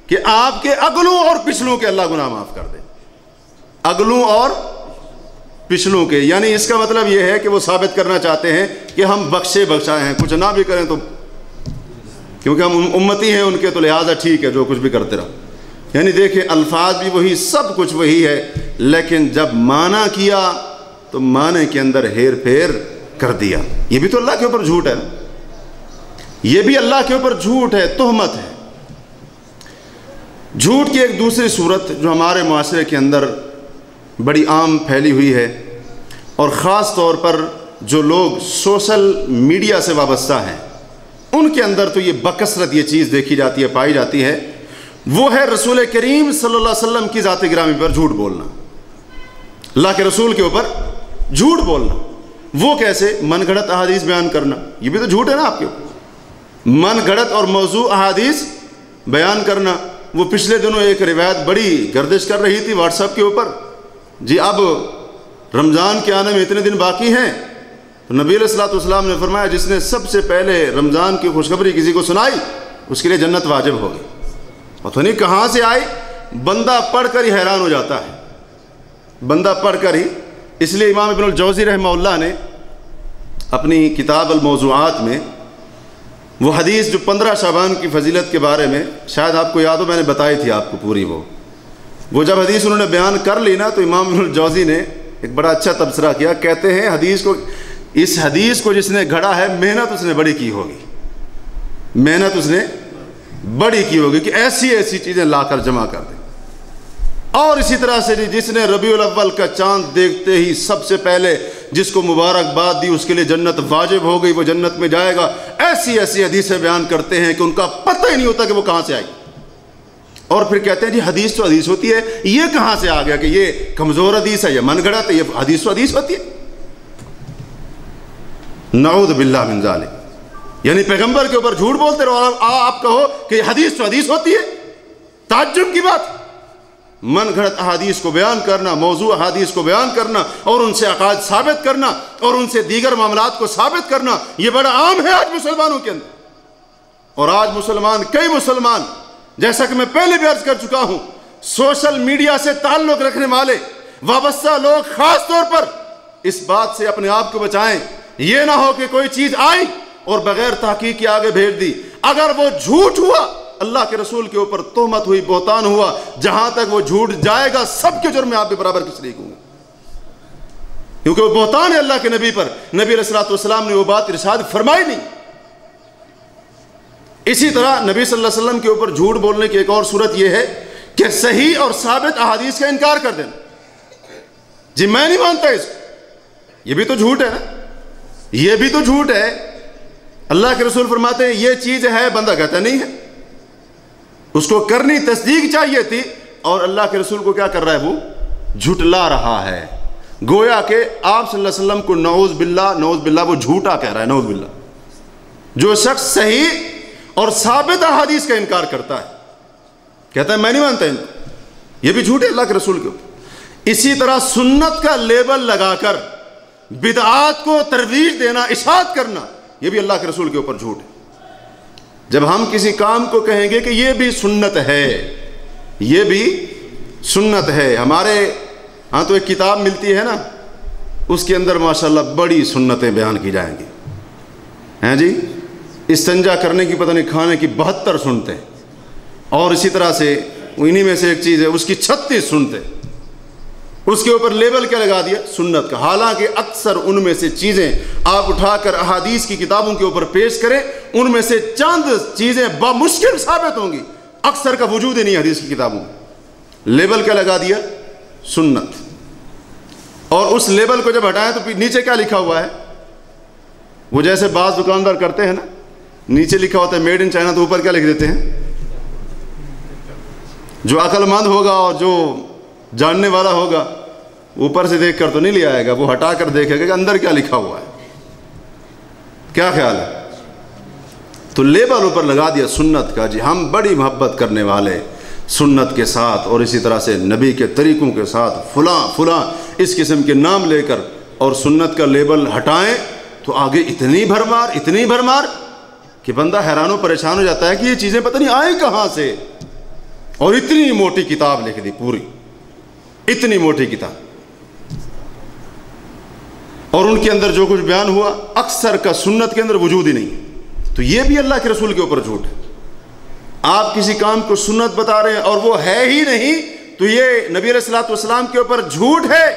کہ آپ کے اگلوں اور پچھلوں کے اللہ گناہ معاف کر دے، اگلوں اور پچھلوں کے، یعنی اس کا مطلب یہ ہے کہ وہ ثابت کرنا چاہتے ہیں کہ ہم بخشے بخشائے ہیں، کچھ نہ بھی کریں تو کیونکہ ہم امتی ہیں ان کے تو لہٰذا ٹھیک ہے جو کچھ بھی کرتے رہو۔ یعنی دیکھیں الفاظ بھی وہی، سب کچھ وہی ہے، لیکن جب معنی کیا تو معنی کے اندر ہیر پھیر کر دیا۔ یہ بھی تو اللہ کے اوپر جھوٹ ہے، یہ بھی اللہ کے اوپر جھوٹ ہے، تہمت ہے۔ جھوٹ کی ایک دوسری صورت جو ہمارے معاشرے کے اندر بڑی عام پھیلی ہوئی ہے، اور خاص طور پر جو لوگ سوشل میڈیا سے وابستہ ہیں ان کے اندر تو یہ بکثرت یہ چیز دیکھی جاتی ہے، پائی جاتی ہے، وہ ہے رسول کریم صلی اللہ علیہ وسلم کی ذات گرامی پر جھوٹ بولنا، اللہ کے رسول کے اوپر جھوٹ بولنا۔ وہ کیسے؟ من گھڑت احادیث بیان کرنا، یہ بھی تو جھوٹ ہے نا آپ کے اوپر، من گھڑت اور موضوع احادیث بیان کرنا۔ وہ پچھلے دنوں ایک روایت بڑی گردش کر رہی تھی واٹس ایپ کے اوپر، جی اب رمضان کے آنے میں اتنے دن باقی ہیں، تو نبی علیہ الصلوۃ والسلام نے فرمایا جس نے سب سے پہلے رمضان کی خوشخبری کسی کو سنائی اس کے لیے جنت واجب ہوگی۔ اور تو نہیں کہاں سے آئی، بندہ پڑھ کر ہی حیران ہو جاتا ہے، بندہ پڑھ کر ہی۔ اس لیے امام ابن الجوزی رحمہ اللہ نے اپنی کتاب الموضوعات میں وہ حدیث جو 15 شعبان کی فضیلت کے بارے میں، شاید آپ کو یاد ہو میں نے بتائی تھی آپ کو پوری، وہ جب حدیث انہوں نے بیان کر لی نا تو امام ابن الجوزی نے ایک بڑا اچھا تبصرہ کیا۔ کہتے ہیں اس حدیث کو جس نے گھڑا ہے محنت اس نے بڑی کی ہوگی، محنت اس نے بڑی کی ہوگی کہ ایسی ایسی چیزیں لا کر جمع کر دیں۔ اور اسی طرح سے جس نے ربیع الاول کا چاند دیکھتے ہی سب سے پہلے جس کو مبارکباد دی اس کے لیے جنت واجب ہو گئی، وہ جنت میں جائے گا، ایسی ایسی حدیثیں بیان کرتے ہیں کہ ان کا پتہ ہی نہیں ہوتا کہ وہ کہاں سے آئی۔ اور پھر کہتے ہیں جی حدیث تو حدیث ہوتی ہے، یہ کہاں سے آ گیا کہ یہ کمزور حدیث ہے، یہ من گھڑت ہے، یہ حدیث تو حدیث ہوتی ہے۔ نعوذ باللہ من ذالک، یعنی پیغمبر کے اوپر جھوٹ بولتے رہو اور آپ کہو کہ یہ حدیث تو حدیث ہوتی ہے، تعجب کی بات۔ من گھڑت احادیث کو بیان کرنا، موضوع احادیث کو بیان کرنا اور ان سے عقائد ثابت کرنا اور ان سے دیگر معاملات کو ثابت کرنا، یہ بڑا عام ہے آج مسلمانوں کے اندر۔ اور آج مسلمان، کئی مسلمان، جیسا کہ میں پہلے بھی عرض کر چکا ہوں، سوشل میڈیا سے تعلق رکھنے والے وابستہ لوگ خاص طور پر اس بات سے اپنے آپ کو بچائیں، یہ نہ ہو کہ کوئی چیز آئی اور بغیر تحقیق کے آگے بھیج دی۔ اگر وہ جھوٹ ہوا، اللہ کے رسول کے اوپر تہمت ہوئی، بہتان ہوا، جہاں تک وہ جھوٹ جائے گا سب کے جرم میں آپ کے برابر کی شریک ہوں گے، کیونکہ وہ بہتان ہے اللہ کے نبی پر۔ نبی علیہ الصلوۃ والسلام نے وہ بات ارشاد فرمائی نہیں۔ اسی طرح نبی صلی اللہ علیہ وسلم کے اوپر جھوٹ بولنے کی ایک اور صورت یہ ہے کہ صحیح اور ثابت احادیث کا انکار کر دینا، جی میں نہیں مانتا اس کو، یہ بھی تو جھوٹ ہے نا، یہ بھی تو جھوٹ ہے۔ اللہ کے رسول فرماتے ہیں یہ چیز ہے، بندہ کہتا نہیں ہے، اس کو کرنی تصدیق چاہیے تھی، اور اللہ کے رسول کو کیا کر رہا ہے، وہ جھٹلا رہا ہے، گویا کہ آپ صلی اللہ علیہ وسلم کو نعوذ باللہ وہ جھوٹا کہہ رہا ہے، نعوذ باللہ۔ جو شخص صحیح اور ثابت احادیث کا انکار کرتا ہے، کہتا ہے میں نہیں مانتا ان کو، یہ بھی جھوٹ ہے اللہ کے رسول کے اوپر۔ اسی طرح سنت کا لیبل لگا کر بدعات کو ترویج دینا، اشاعت کرنا، یہ بھی اللہ کے رسول کے اوپر جھوٹ ہے۔ جب ہم کسی کام کو کہیں گے کہ یہ بھی سنت ہے، یہ بھی سنت ہے، ہمارے ہاں تو ایک کتاب ملتی ہے نا، اس کے اندر ماشاءاللہ بڑی سنتیں بیان کی جائیں گی، ہیں جی، استنجا کرنے کی پتہ نہیں کھانے کی 72 سنتیں، اور اسی طرح سے انہی میں سے ایک چیز ہے اس کی 36 سنتیں، اس کے اوپر لیبل کیا لگا دیا، سنت کا۔ حالانکہ اکثر ان میں سے چیزیں آپ اٹھا کر احادیث کی کتابوں کے اوپر پیش کریں، ان میں سے چند چیزیں بمشکل ثابت ہوں گی، اکثر کا وجود ہی نہیں حدیث کی کتابوں میں۔ لیبل کیا لگا دیا، سنت، اور اس لیبل کو جب ہٹائیں تو نیچے کیا لکھا ہوا ہے، وہ جیسے بعض دکاندار کرتے ہیں نا، نیچے لکھا ہوتا ہے میڈ ان چائنا، تو اوپر کیا لکھ دیتے ہیں؟ جو عقل مند ہوگا اور جو جاننے والا ہوگا اوپر سے دیکھ کر تو نہیں لے آئے گا، وہ ہٹا کر دیکھے گا کہ اندر کیا لکھا ہوا ہے. کیا خیال ہے؟ تو لیبل اوپر لگا دیا سنت کا. جی ہم بڑی محبت کرنے والے سنت کے ساتھ، اور اسی طرح سے نبی کے طریقوں کے ساتھ فلاں فلاں اس قسم کے نام لے کر اور سنت کا لیبل ہٹائیں تو آگے اتنی بھرمار کہ بندہ حیران و پریشان ہو جاتا ہے کہ یہ چیزیں پتہ نہیں آئیں کہاں سے. اور اتنی موٹی کتاب لکھ دی، پوری اتنی موٹی کتاب، اور ان کے اندر جو کچھ بیان ہوا اکثر کا سنت کے اندر وجود ہی نہیں. تو یہ بھی اللہ کے رسول کے اوپر جھوٹ ہے. آپ کسی کام کو سنت بتا رہے ہیں اور وہ ہے ہی نہیں، تو یہ نبی علیہ الصلوۃ والسلام کے اوپر جھوٹ ہے،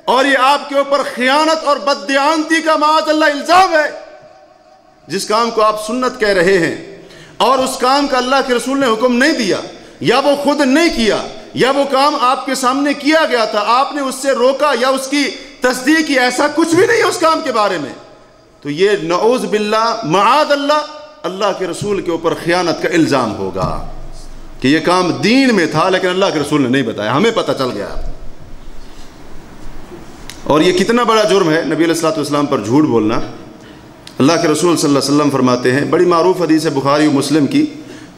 اور یہ آپ کے اوپر خیانت اور بددیانتی کا معاذ اللہ الزام ہے. جس کام کو آپ سنت کہہ رہے ہیں اور اس کام کا اللہ کے رسول نے حکم نہیں دیا، یا وہ خود نہیں کیا، یا وہ کام آپ کے سامنے کیا گیا تھا، آپ نے اس سے روکا یا اس کی تصدیق کی، ایسا کچھ بھی نہیں ہے اس کام کے بارے میں، تو یہ نعوذ باللہ معاذ اللہ اللہ کے رسول کے اوپر خیانت کا الزام ہوگا کہ یہ کام دین میں تھا لیکن اللہ کے رسول نے نہیں بتایا، ہمیں پتہ چل گیا. اور یہ کتنا بڑا جرم ہے نبی علیہ الصلوۃ والسلام پر جھوٹ بولنا. اللہ کے رسول صلی اللہ علیہ وسلم فرماتے ہیں، بڑی معروف حدیث ہے بخاری و مسلم کی،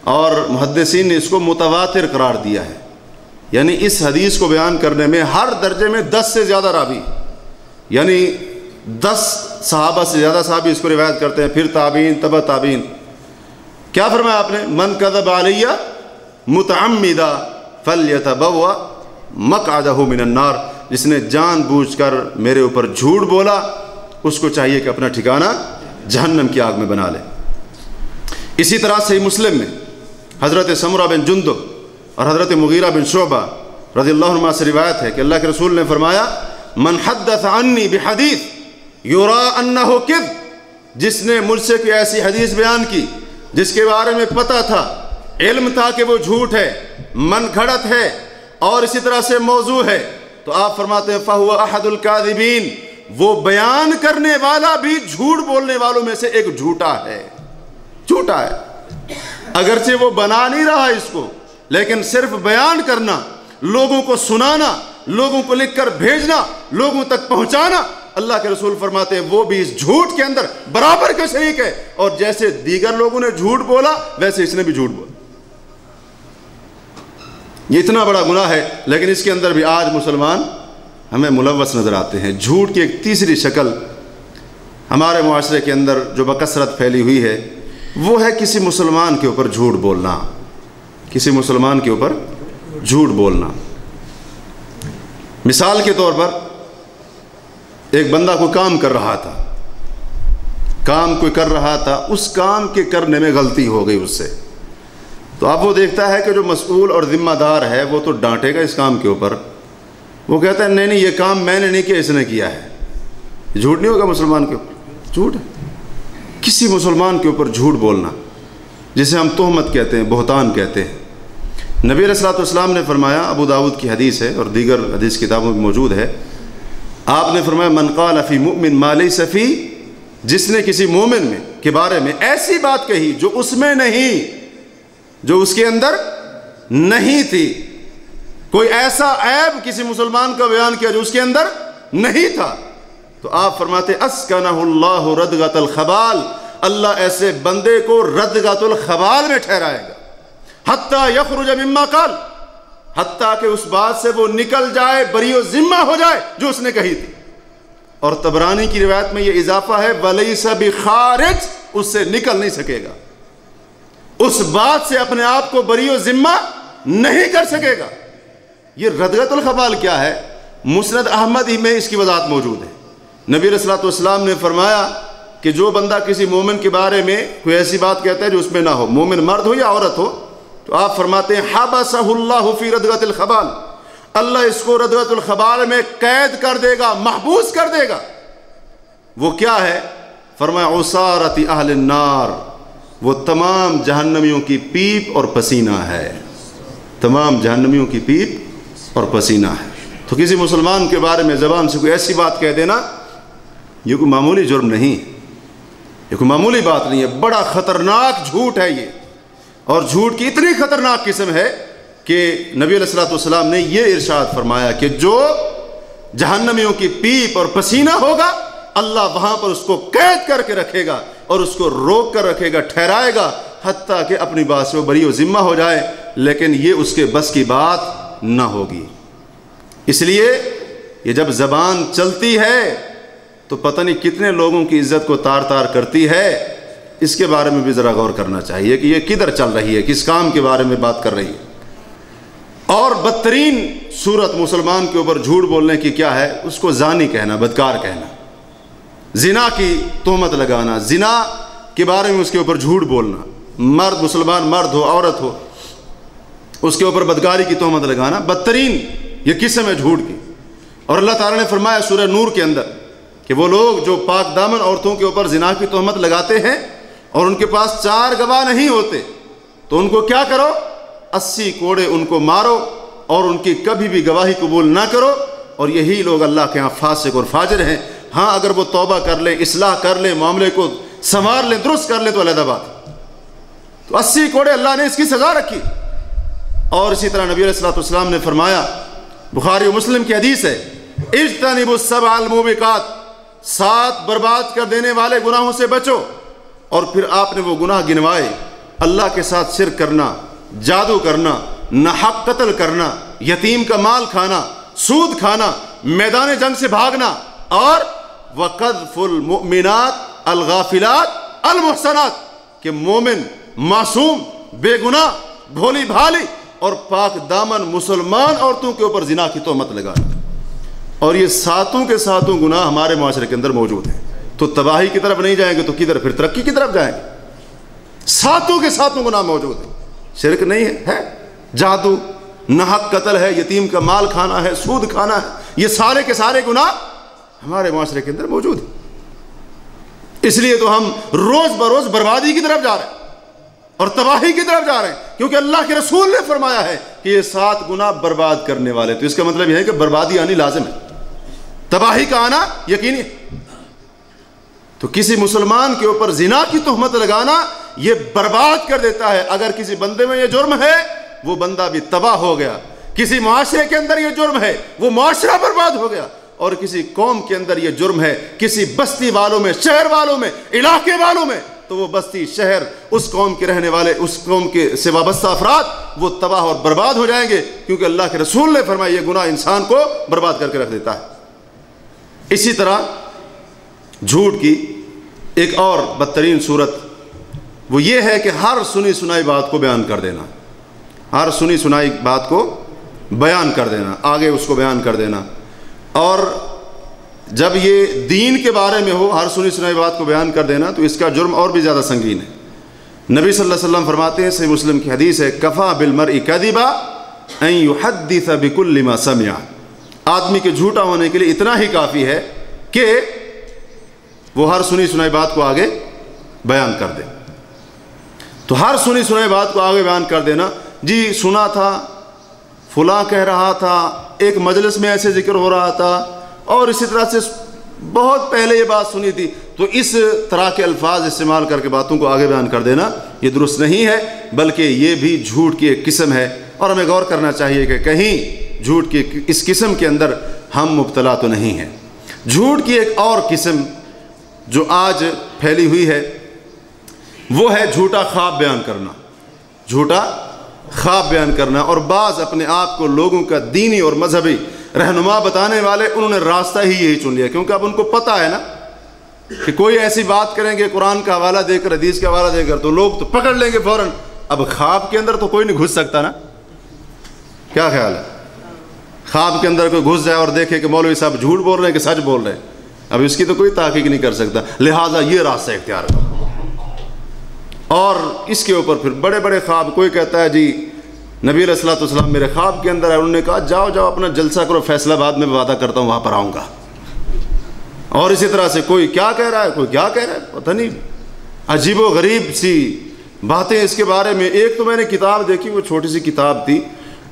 اور محدثین نے اس کو متواتر قرار دیا ہے. یعنی اس حدیث کو بیان کرنے میں ہر درجے میں 10 سے زیادہ راوی، یعنی 10 صحابہ سے زیادہ صحابی اس کو روایت کرتے ہیں، پھر تابعین، تبع تابعین. کیا فرمایا آپ نے؟ من کذب علی متعمدا فلیتبوأ مقعدہ من النار. جس نے جان بوجھ کر میرے اوپر جھوٹ بولا اس کو چاہیے کہ اپنا ٹھکانہ جہنم کی آگ میں بنا لے. اسی طرح صحیح مسلم میں حضرت سمرہ بن جندب اور حضرت مغیرہ بن شعبہ رضی اللہ عنہما سے روایت ہے کہ اللہ کے رسول نے فرمایا، من حدث عنی بحدیث یرا انہ کذب. جس نے مجھ سے کوئی ایسی حدیث بیان کی جس کے بارے میں پتہ تھا، علم تھا کہ وہ جھوٹ ہے، من گھڑت ہے اور اسی طرح سے موضوع ہے، تو آپ فرماتے ہیں فہو احد الکاذبین، وہ بیان کرنے والا بھی جھوٹ بولنے والوں میں سے ایک جھوٹا ہے. جھوٹا ہے، اگرچہ وہ بنا نہیں رہا اس کو، لیکن صرف بیان کرنا، لوگوں کو سنانا، لوگوں کو لکھ کر بھیجنا، لوگوں تک پہنچانا، اللہ کے رسول فرماتے ہیں وہ بھی اس جھوٹ کے اندر برابر کا شریک ہے. اور جیسے دیگر لوگوں نے جھوٹ بولا ویسے اس نے بھی جھوٹ بولا. یہ اتنا بڑا گناہ ہے، لیکن اس کے اندر بھی آج مسلمان ہمیں ملوث نظر آتے ہیں. جھوٹ کی ایک تیسری شکل ہمارے معاشرے کے اندر جو بکثرت پھیلی ہوئی ہے وہ ہے کسی مسلمان کے اوپر جھوٹ بولنا. کسی مسلمان کے اوپر جھوٹ بولنا. مثال کے طور پر ایک بندہ کوئی کام کر رہا تھا، اس کام کے کرنے میں غلطی ہو گئی اس سے، تو اب وہ دیکھتا ہے کہ جو مسئول اور ذمہ دار ہے وہ تو ڈانٹے گا اس کام کے اوپر. وہ کہتا ہے نہیں یہ کام میں نے نہیں کیا، اس نے کیا ہے. جھوٹ نہیں ہوگا مسلمان کے اوپر؟ جھوٹ ہے. کسی مسلمان کے اوپر جھوٹ بولنا جسے ہم تہمت کہتے ہیں، بہتان کہتے ہیں. نبی علیہ الصلوۃ والسلام نے فرمایا، ابو داؤد کی حدیث ہے اور دیگر حدیث کتابوں میں موجود ہے، آپ نے فرمایا من قال فی مؤمن ما لیس فی، جس نے کسی مومن میں کے بارے میں ایسی بات کہی جو اس میں نہیں، جو اس کے اندر نہیں تھی، کوئی ایسا عیب کسی مسلمان کا بیان کیا جو اس کے اندر نہیں تھا، تو آپ فرماتے اسکنہ اللہ ردغۃ الخبال، اللہ ایسے بندے کو ردغۃ الخبال میں ٹھہرائے گا. حتیٰ یخرج مما قال، حتیٰ کہ اس بات سے وہ نکل جائے، بری و ذمہ ہو جائے جو اس نے کہی تھی. اور طبرانی کی روایت میں یہ اضافہ ہے ولیس بخارج، اس سے نکل نہیں سکے گا، اس بات سے اپنے آپ کو بری و ذمہ نہیں کر سکے گا. یہ ردغۃ الخبال کیا ہے؟ مسند احمد ہی میں اس کی وضاحت موجود ہے. نبی علیہ الصلوۃ والسلام نے فرمایا کہ جو بندہ کسی مومن کے بارے میں کوئی ایسی بات کہتا ہے جو اس میں نہ ہو، مومن مرد ہو یا عورت ہو، تو آپ فرماتے ہیں حبسہ اللہ فی ردغۃ الخبال، اللہ اس کو ردغۃ الخبال میں قید کر دے گا، محبوس کر دے گا. وہ کیا ہے؟ فرمایا عصارت اہل النار، وہ تمام جہنمیوں کی پیپ اور پسینہ ہے. تمام جہنمیوں کی پیپ اور پسینہ ہے. تو کسی مسلمان کے بارے میں زبان سے کوئی ایسی بات کہہ دینا یہ کوئی معمولی جرم نہیں. یہ کوئی معمولی بات نہیں ہے، بڑا خطرناک جھوٹ ہے یہ، اور جھوٹ کی اتنی خطرناک قسم ہے کہ نبی علیہ الصلوۃ والسلام نے یہ ارشاد فرمایا کہ جو جہنمیوں کی پیپ اور پسینہ ہوگا اللہ وہاں پر اس کو قید کر کے رکھے گا اور اس کو روک کر رکھے گا، ٹھہرائے گا، حتیٰ کہ اپنی بات سے وہ بری و ذمہ ہو جائے، لیکن یہ اس کے بس کی بات نہ ہوگی۔ اس لیے یہ جب زبان چلتی ہے تو پتہ نہیں کتنے لوگوں کی عزت کو تار تار کرتی ہے، اس کے بارے میں بھی ذرا غور کرنا چاہیے کہ یہ کدھر چل رہی ہے، کس کام کے بارے میں بات کر رہی ہے۔ اور بدترین صورت مسلمان کے اوپر جھوٹ بولنے کی کیا ہے؟ اس کو زانی کہنا، بدکار کہنا، زنا کی تہمت لگانا، زنا کے بارے میں اس کے اوپر جھوٹ بولنا، مرد مسلمان مرد ہو عورت ہو اس کے اوپر بدکاری کی تہمت لگانا، بدترین یہ قسم ہے جھوٹ کی۔ اور اللہ تعالیٰ نے فرمایا سورہ نور کے اندر کہ وہ لوگ جو پاک دامن عورتوں کے اوپر زنا کی تہمت لگاتے ہیں اور ان کے پاس 4 گواہ نہیں ہوتے تو ان کو کیا کرو؟ 80 کوڑے ان کو مارو اور ان کی کبھی بھی گواہی قبول نہ کرو، اور یہی لوگ اللہ کے ہاں فاسق اور فاجر ہیں۔ ہاں اگر وہ توبہ کر لیں، اصلاح کر لیں، معاملے کو سنوار لیں، درست کر لیں تو علیحدہ بات۔ تو 80 کوڑے اللہ نے اس کی سزا رکھی۔ اور اسی طرح نبی علیہ الصلوۃ والسلام نے فرمایا، بخاری و مسلم کی حدیث ہے، اجتنبوا السبع الموبقات، 7 برباد کر دینے والے گناہوں سے بچو۔ اور پھر آپ نے وہ گناہ گنوائے، اللہ کے ساتھ شرک کرنا، جادو کرنا، ناحق قتل کرنا، یتیم کا مال کھانا، سود کھانا، میدان جنگ سے بھاگنا، اور وقذف المؤمنات الغافلات المحصنات، کہ مومن معصوم بے گناہ بھولی بھالی اور پاک دامن مسلمان عورتوں کے اوپر زنا کی تہمت لگانا۔ اور یہ 7 کے 7 گناہ ہمارے معاشرے کے اندر موجود ہیں، تو تباہی کی طرف نہیں جائیں گے تو کدھر؟ پھر ترقی کی طرف جائیں گے۔ 7 کے 7 گناہ موجود ہیں، شرک نہیں ہے، جادو، ناحق قتل ہے، یتیم کا مال کھانا ہے، سود کھانا ہے، یہ سارے کے سارے گناہ ہمارے معاشرے کے اندر موجود ہیں۔ اس لیے تو ہم روز بروز بربادی کی طرف جا رہے ہیں اور تباہی کی طرف جا رہے ہیں، کیونکہ اللہ کے رسول نے فرمایا ہے کہ یہ 7 گناہ برباد کرنے والے۔ تو اس کا مطلب یہ ہے کہ بربادی آنی لازم ہے، تباہی کا آنا یقینی ہے۔ تو کسی مسلمان کے اوپر زنا کی تہمت لگانا یہ برباد کر دیتا ہے۔ اگر کسی بندے میں یہ جرم ہے وہ بندہ بھی تباہ ہو گیا، کسی معاشرے کے اندر یہ جرم ہے وہ معاشرہ برباد ہو گیا، اور کسی قوم کے اندر یہ جرم ہے، کسی بستی والوں میں، شہر والوں میں، علاقے والوں میں، تو وہ بستی، شہر، اس قوم کے رہنے والے، اس قوم کے سے وابستہ افراد وہ تباہ اور برباد ہو جائیں گے، کیونکہ اللہ کے رسول نے فرمایا یہ گناہ انسان کو برباد کر کے رکھ دیتا ہے۔ اسی طرح جھوٹ کی ایک اور بدترین صورت وہ یہ ہے کہ ہر سنی سنائی بات کو بیان کر دینا، ہر سنی سنائی بات کو بیان کر دینا، آگے اس کو بیان کر دینا۔ اور جب یہ دین کے بارے میں ہو، ہر سنی سنائی بات کو بیان کر دینا، تو اس کا جرم اور بھی زیادہ سنگین ہے۔ نبی صلی اللہ علیہ وسلم فرماتے ہیں، صحیح مسلم کی حدیث ہے، کفا بالمرء کذبا ان یحدث بکل ما سمع، آدمی کے جھوٹا ہونے کے لیے اتنا ہی کافی ہے کہ وہ ہر سنی سنائی بات کو آگے بیان کر دے۔ تو ہر سنی سنائی بات کو آگے بیان کر دینا، جی سنا تھا، فلاں کہہ رہا تھا، ایک مجلس میں ایسے ذکر ہو رہا تھا، اور اسی طرح سے بہت پہلے یہ بات سنی تھی، تو اس طرح کے الفاظ استعمال کر کے باتوں کو آگے بیان کر دینا یہ درست نہیں ہے، بلکہ یہ بھی جھوٹ کی ایک قسم ہے۔ اور ہمیں غور کرنا چاہیے کہ کہیں جھوٹ کی اس قسم کے اندر ہم مبتلا تو نہیں ہیں۔ جھوٹ کی ایک اور قسم جو آج پھیلی ہوئی ہے وہ ہے جھوٹا خواب بیان کرنا، جھوٹا خواب بیان کرنا۔ اور بعض اپنے آپ کو لوگوں کا دینی اور مذہبی رہنما بتانے والے، انہوں نے راستہ ہی یہی چن لیا، کیونکہ اب ان کو پتہ ہے نا کہ کوئی ایسی بات کریں گے قرآن کا حوالہ دے کر، حدیث کا حوالہ دے کر، تو لوگ تو پکڑ لیں گے فوراً۔ اب خواب کے اندر تو کوئی نہیں گھس سکتا نا، کیا خیال ہے؟ خواب کے اندر کوئی گھس جائے اور دیکھے کہ مولوی صاحب جھوٹ بول رہے ہیں کہ سچ بول رہے ہیں، اب اس کی تو کوئی تحقیق نہیں کر سکتا، لہٰذا یہ راستہ اختیار کرو۔ اور اس کے اوپر پھر بڑے بڑے خواب، کوئی کہتا ہے جی نبی علیہ الصلوۃ والسلام میرے خواب کے اندر ہے، انہوں نے کہا جاؤ جاؤ اپنا جلسہ کرو فیصلہ آباد میں، وعدہ کرتا ہوں وہاں پر آؤں گا۔ اور اسی طرح سے کوئی کیا کہہ رہا ہے، کوئی کیا کہہ رہا ہے، پتہ نہیں، عجیب و غریب سی باتیں اس کے بارے میں۔ ایک تو میں نے کتاب دیکھی، وہ چھوٹی سی کتاب تھی،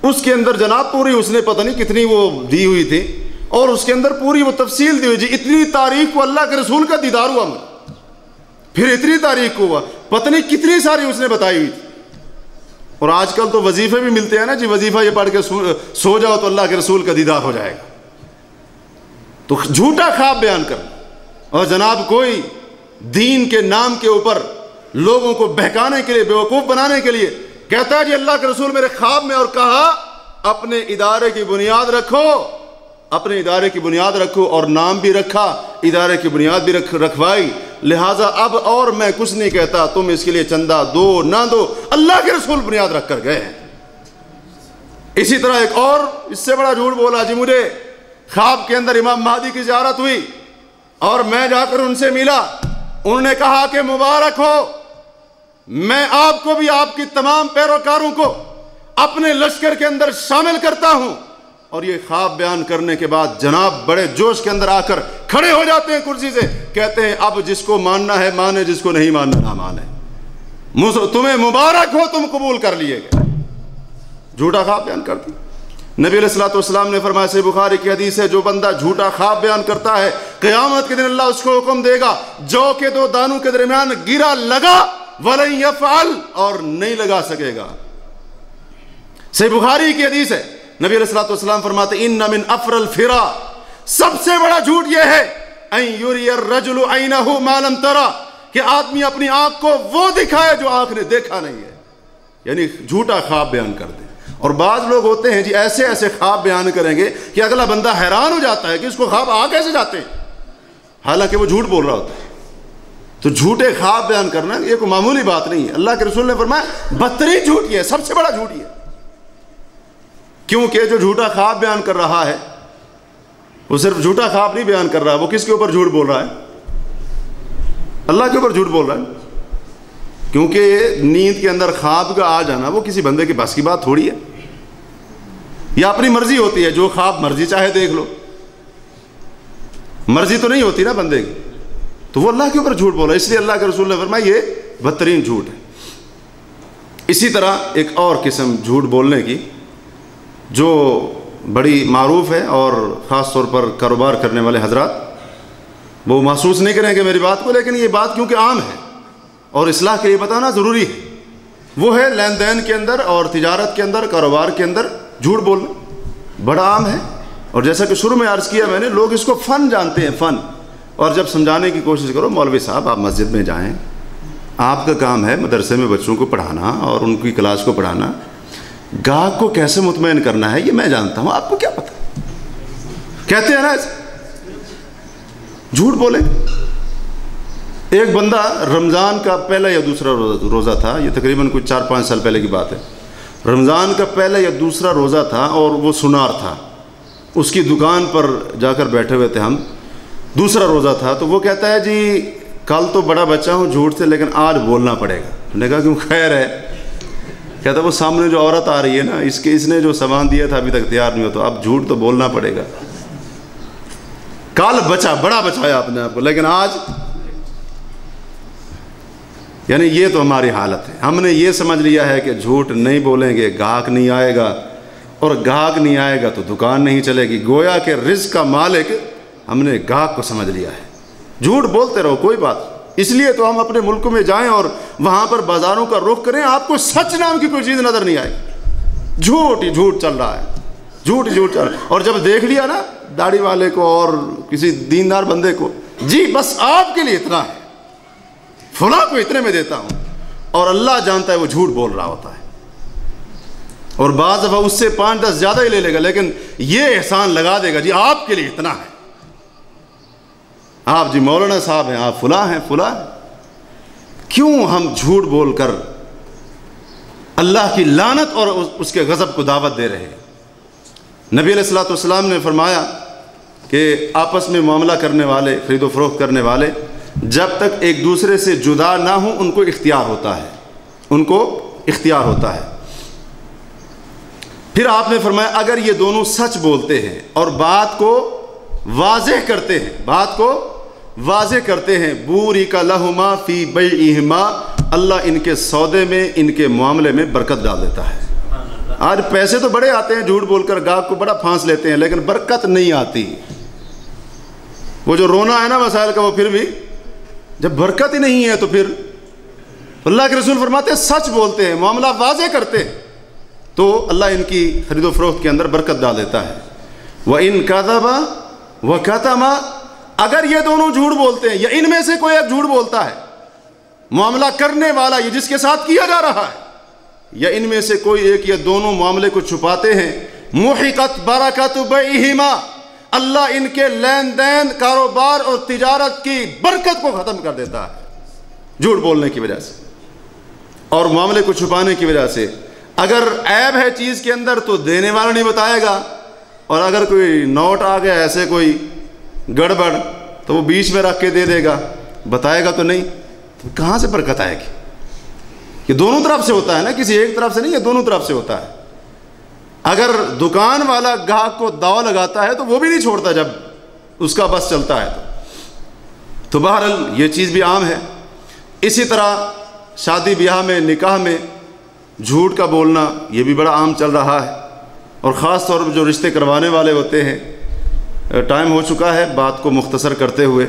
اس کے اندر جناب پوری اس نے پتہ نہیں کتنی وہ دی ہوئی تھی، اور اس کے اندر پوری وہ تفصیل دی ہوئی، جی اتنی تاریخ کو اللہ کے رسول کا دیدار ہوا مجھے، پھر اتنی تاریخ کو ہوا، پتہ نہیں کتنی ساری اس نے بتائی ہوئی تھی۔ اور آج کل تو وظیفے بھی ملتے ہیں نا جی، وظیفہ یہ پڑھ کے سو جاؤ تو اللہ کے رسول کا دیدار ہو جائے گا۔ تو جھوٹا خواب بیان کرنا، اور جناب کوئی دین کے نام کے اوپر لوگوں کو بہکانے کے لیے، بیوقوف بنانے کے لیے کہتا ہے جی اللہ کے رسول میرے خواب میں، اور کہا اپنے ادارے کی بنیاد رکھو، اپنے ادارے کی بنیاد رکھو، اور نام بھی رکھا، ادارے کی بنیاد بھی رکھوائی، لہٰذا اب اور میں کچھ نہیں کہتا، تم اس کے لیے چندہ دو نہ دو، اللہ کے رسول بنیاد رکھ کر گئے ہیں۔ اسی طرح ایک اور اس سے بڑا جھوٹ بولا جی مجھے خواب کے اندر امام مہدی کی زیارت ہوئی اور میں جا کر ان سے ملا، انہوں نے کہا کہ مبارک ہو، میں آپ کو بھی آپ کی تمام پیروکاروں کو اپنے لشکر کے اندر شامل کرتا ہوں۔ اور یہ خواب بیان کرنے کے بعد جناب بڑے جوش کے اندر آ کر کھڑے ہو جاتے ہیں کرسی سے، کہتے ہیں اب جس کو ماننا ہے مانے، جس کو نہیں ماننا نہ مانے، تمہیں مبارک ہو، تم قبول کر لیے گئے۔ جھوٹا خواب بیان کرتے نبی علیہ الصلوۃ والسلام نے فرمایا، صحیح بخاری کی حدیث ہے، جو بندہ جھوٹا خواب بیان کرتا ہے قیامت کے دن اللہ اس کو حکم دے گا جو کہ دو دانوں کے درمیان گرا لگا وَلَن يَفْعَلْ، اور نہیں لگا سکے گا۔ صحیح بخاری کی حدیث ہے، نبی علیہ الصلوۃ والسلام فرماتے ان من افر الفرا، سب سے بڑا جھوٹ یہ ہے ان یری الرجل عینہ ما لم ترى، کہ آدمی اپنی آنکھ کو وہ دکھائے جو آنکھ نے دیکھا نہیں ہے، یعنی جھوٹا خواب بیان کر دے۔ اور بعض لوگ ہوتے ہیں جی ایسے ایسے خواب بیان کریں گے کہ اگلا بندہ حیران ہو جاتا ہے کہ اس کو خواب آ کیسے جاتے ہیں، حالانکہ وہ جھوٹ بول رہا ہوتا ہے۔ تو جھوٹے خواب بیان کرنا یہ کوئی معمولی بات نہیں ہے، اللہ کے رسول نے فرمایا بدترین جھوٹ یہ ہے، سب سے بڑا جھوٹ یہ ہے، کیونکہ جو جھوٹا خواب بیان کر رہا ہے وہ صرف جھوٹا خواب نہیں بیان کر رہا، وہ کس کے اوپر جھوٹ بول رہا ہے؟ اللہ کے اوپر جھوٹ بول رہا ہے، کیونکہ نیند کے اندر خواب کا آ جانا وہ کسی بندے کے بس کی بات تھوڑی ہے، یا اپنی مرضی ہوتی ہے، جو خواب مرضی چاہے دیکھ لو، مرضی تو نہیں ہوتی نا بندے کی، تو وہ اللہ کے اوپر جھوٹ بولا، اس لیے اللہ کے رسول نے فرمایا یہ بدترین جھوٹ ہے۔ اسی طرح ایک اور قسم جھوٹ بولنے کی جو بڑی معروف ہے، اور خاص طور پر کاروبار کرنے والے حضرات وہ محسوس نہیں کریں گے میری بات کو، لیکن یہ بات کیونکہ عام ہے اور اصلاح کے لیے بتانا ضروری ہے، وہ ہے لین دین کے اندر اور تجارت کے اندر، کاروبار کے اندر جھوٹ بولنا بڑا عام ہے۔ اور جیسا کہ شروع میں عرض کیا میں نے، لوگ اس کو فن جانتے ہیں، فن، اور جب سمجھانے کی کوشش کرو مولوی صاحب آپ مسجد میں جائیں، آپ کا کام ہے مدرسے میں بچوں کو پڑھانا اور ان کی کلاس کو پڑھانا، گاہک کو کیسے مطمئن کرنا ہے یہ میں جانتا ہوں، آپ کو کیا پتہ، کہتے ہیں نا ایسے جھوٹ بولیں۔ ایک بندہ رمضان کا پہلا یا دوسرا روزہ تھا، یہ تقریباً کچھ 4-5 سال پہلے کی بات ہے، رمضان کا پہلا یا دوسرا روزہ تھا اور وہ سنار تھا، اس کی دکان پر جا کر بیٹھے ہوئے تھے ہم، دوسرا روزہ تھا، تو وہ کہتا ہے جی کل تو بڑا بچا ہوں جھوٹ سے لیکن آج بولنا پڑے گا۔ ہم نے کہا کیوں، خیر ہے؟ کہتا وہ سامنے جو عورت آ رہی ہے نا، اس نے جو سامان دیا تھا ابھی تک تیار نہیں ہو، تو اب جھوٹ تو بولنا پڑے گا، کل بچا بڑا بچایا اپنے آپ کو، لیکن آج، یعنی یہ تو ہماری حالت ہے، ہم نے یہ سمجھ لیا ہے کہ جھوٹ نہیں بولیں گے گاہک نہیں آئے گا، اور گاہک نہیں آئے گا تو دکان نہیں چلے گی، گویا کہ رزق کا مالک ہم نے گاہک کو سمجھ لیا ہے۔ جھوٹ بولتے رہو کوئی بات، اس لیے تو ہم اپنے ملک میں جائیں اور وہاں پر بازاروں کا رخ کریں، آپ کو سچ نام کی کوئی چیز نظر نہیں آئے، جھوٹ ہی جھوٹ چل رہا ہے، جھوٹ ہی جھوٹ چل رہا ہے۔ اور جب دیکھ لیا نا داڑھی والے کو اور کسی دیندار بندے کو، جی بس آپ کے لیے اتنا ہے، فلاں کو اتنے میں دیتا ہوں، اور اللہ جانتا ہے وہ جھوٹ بول رہا ہوتا ہے، اور بعض دفعہ اس سے 5-10 زیادہ ہی لے لے گا، لیکن یہ احسان لگا دے گا جی آپ کے لیے اتنا ہے، آپ جی مولانا صاحب ہیں، آپ فلاں ہیں فلاں ہیں۔ کیوں ہم جھوٹ بول کر اللہ کی لعنت اور اس کے غضب کو دعوت دے رہے ہیں؟ نبی علیہ الصلوۃ والسلام نے فرمایا کہ آپس میں معاملہ کرنے والے، خرید و فروخت کرنے والے جب تک ایک دوسرے سے جدا نہ ہوں ان کو اختیار ہوتا ہے، ان کو اختیار ہوتا ہے۔ پھر آپ نے فرمایا اگر یہ دونوں سچ بولتے ہیں اور بات کو واضح کرتے ہیں، بات کو واضح کرتے ہیں، بورک لہما فی بیعہما، اللہ ان کے سودے میں، ان کے معاملے میں برکت ڈال دیتا ہے۔ آج پیسے تو بڑے آتے ہیں، جھوٹ بول کر گاہک کو بڑا پھانس لیتے ہیں، لیکن برکت نہیں آتی۔ وہ جو رونا ہے نا مسائل کا وہ پھر بھی جب برکت ہی نہیں ہے تو پھر اللہ کے رسول فرماتے ہیں سچ بولتے ہیں، معاملہ واضح کرتے ہیں تو اللہ ان کی خرید و فروخت کے اندر برکت ڈال دیتا ہے۔ وَإِن كَذَبَ وَكَتَمَ، اگر یہ دونوں جھوٹ بولتے ہیں یا ان میں سے کوئی ایک جھوٹ بولتا ہے، معاملہ کرنے والا یہ جس کے ساتھ کیا جا رہا ہے، یا ان میں سے کوئی ایک یا دونوں معاملے کو چھپاتے ہیں، مُحِقَتْ بَرَكَتُ بَيْعِهِمَا، اللہ ان کے لین دین، کاروبار اور تجارت کی برکت کو ختم کر دیتا ہے جھوٹ بولنے کی وجہ سے اور معاملے کو چھپانے کی وجہ سے۔ اگر عیب ہے چیز کے اندر تو دینے والا نہیں بتائے گا، اور اگر کوئی نوٹ آ گیا ایسے کوئی گڑبڑ تو وہ بیچ میں رکھ کے دے دے گا، بتائے گا تو نہیں، تو کہاں سے برکت آئے گی؟ یہ دونوں طرف سے ہوتا ہے نا، کسی ایک طرف سے نہیں، یہ دونوں طرف سے ہوتا ہے۔ اگر دکان والا گاہک کو داؤ لگاتا ہے تو وہ بھی نہیں چھوڑتا جب اس کا بس چلتا ہے تو بہرحال یہ چیز بھی عام ہے۔ اسی طرح شادی بیاہ میں، نکاح میں جھوٹ کا بولنا یہ بھی بڑا عام چل رہا ہے، اور خاص طور پر جو رشتے کروانے والے ہوتے ہیں۔ ٹائم ہو چکا ہے، بات کو مختصر کرتے ہوئے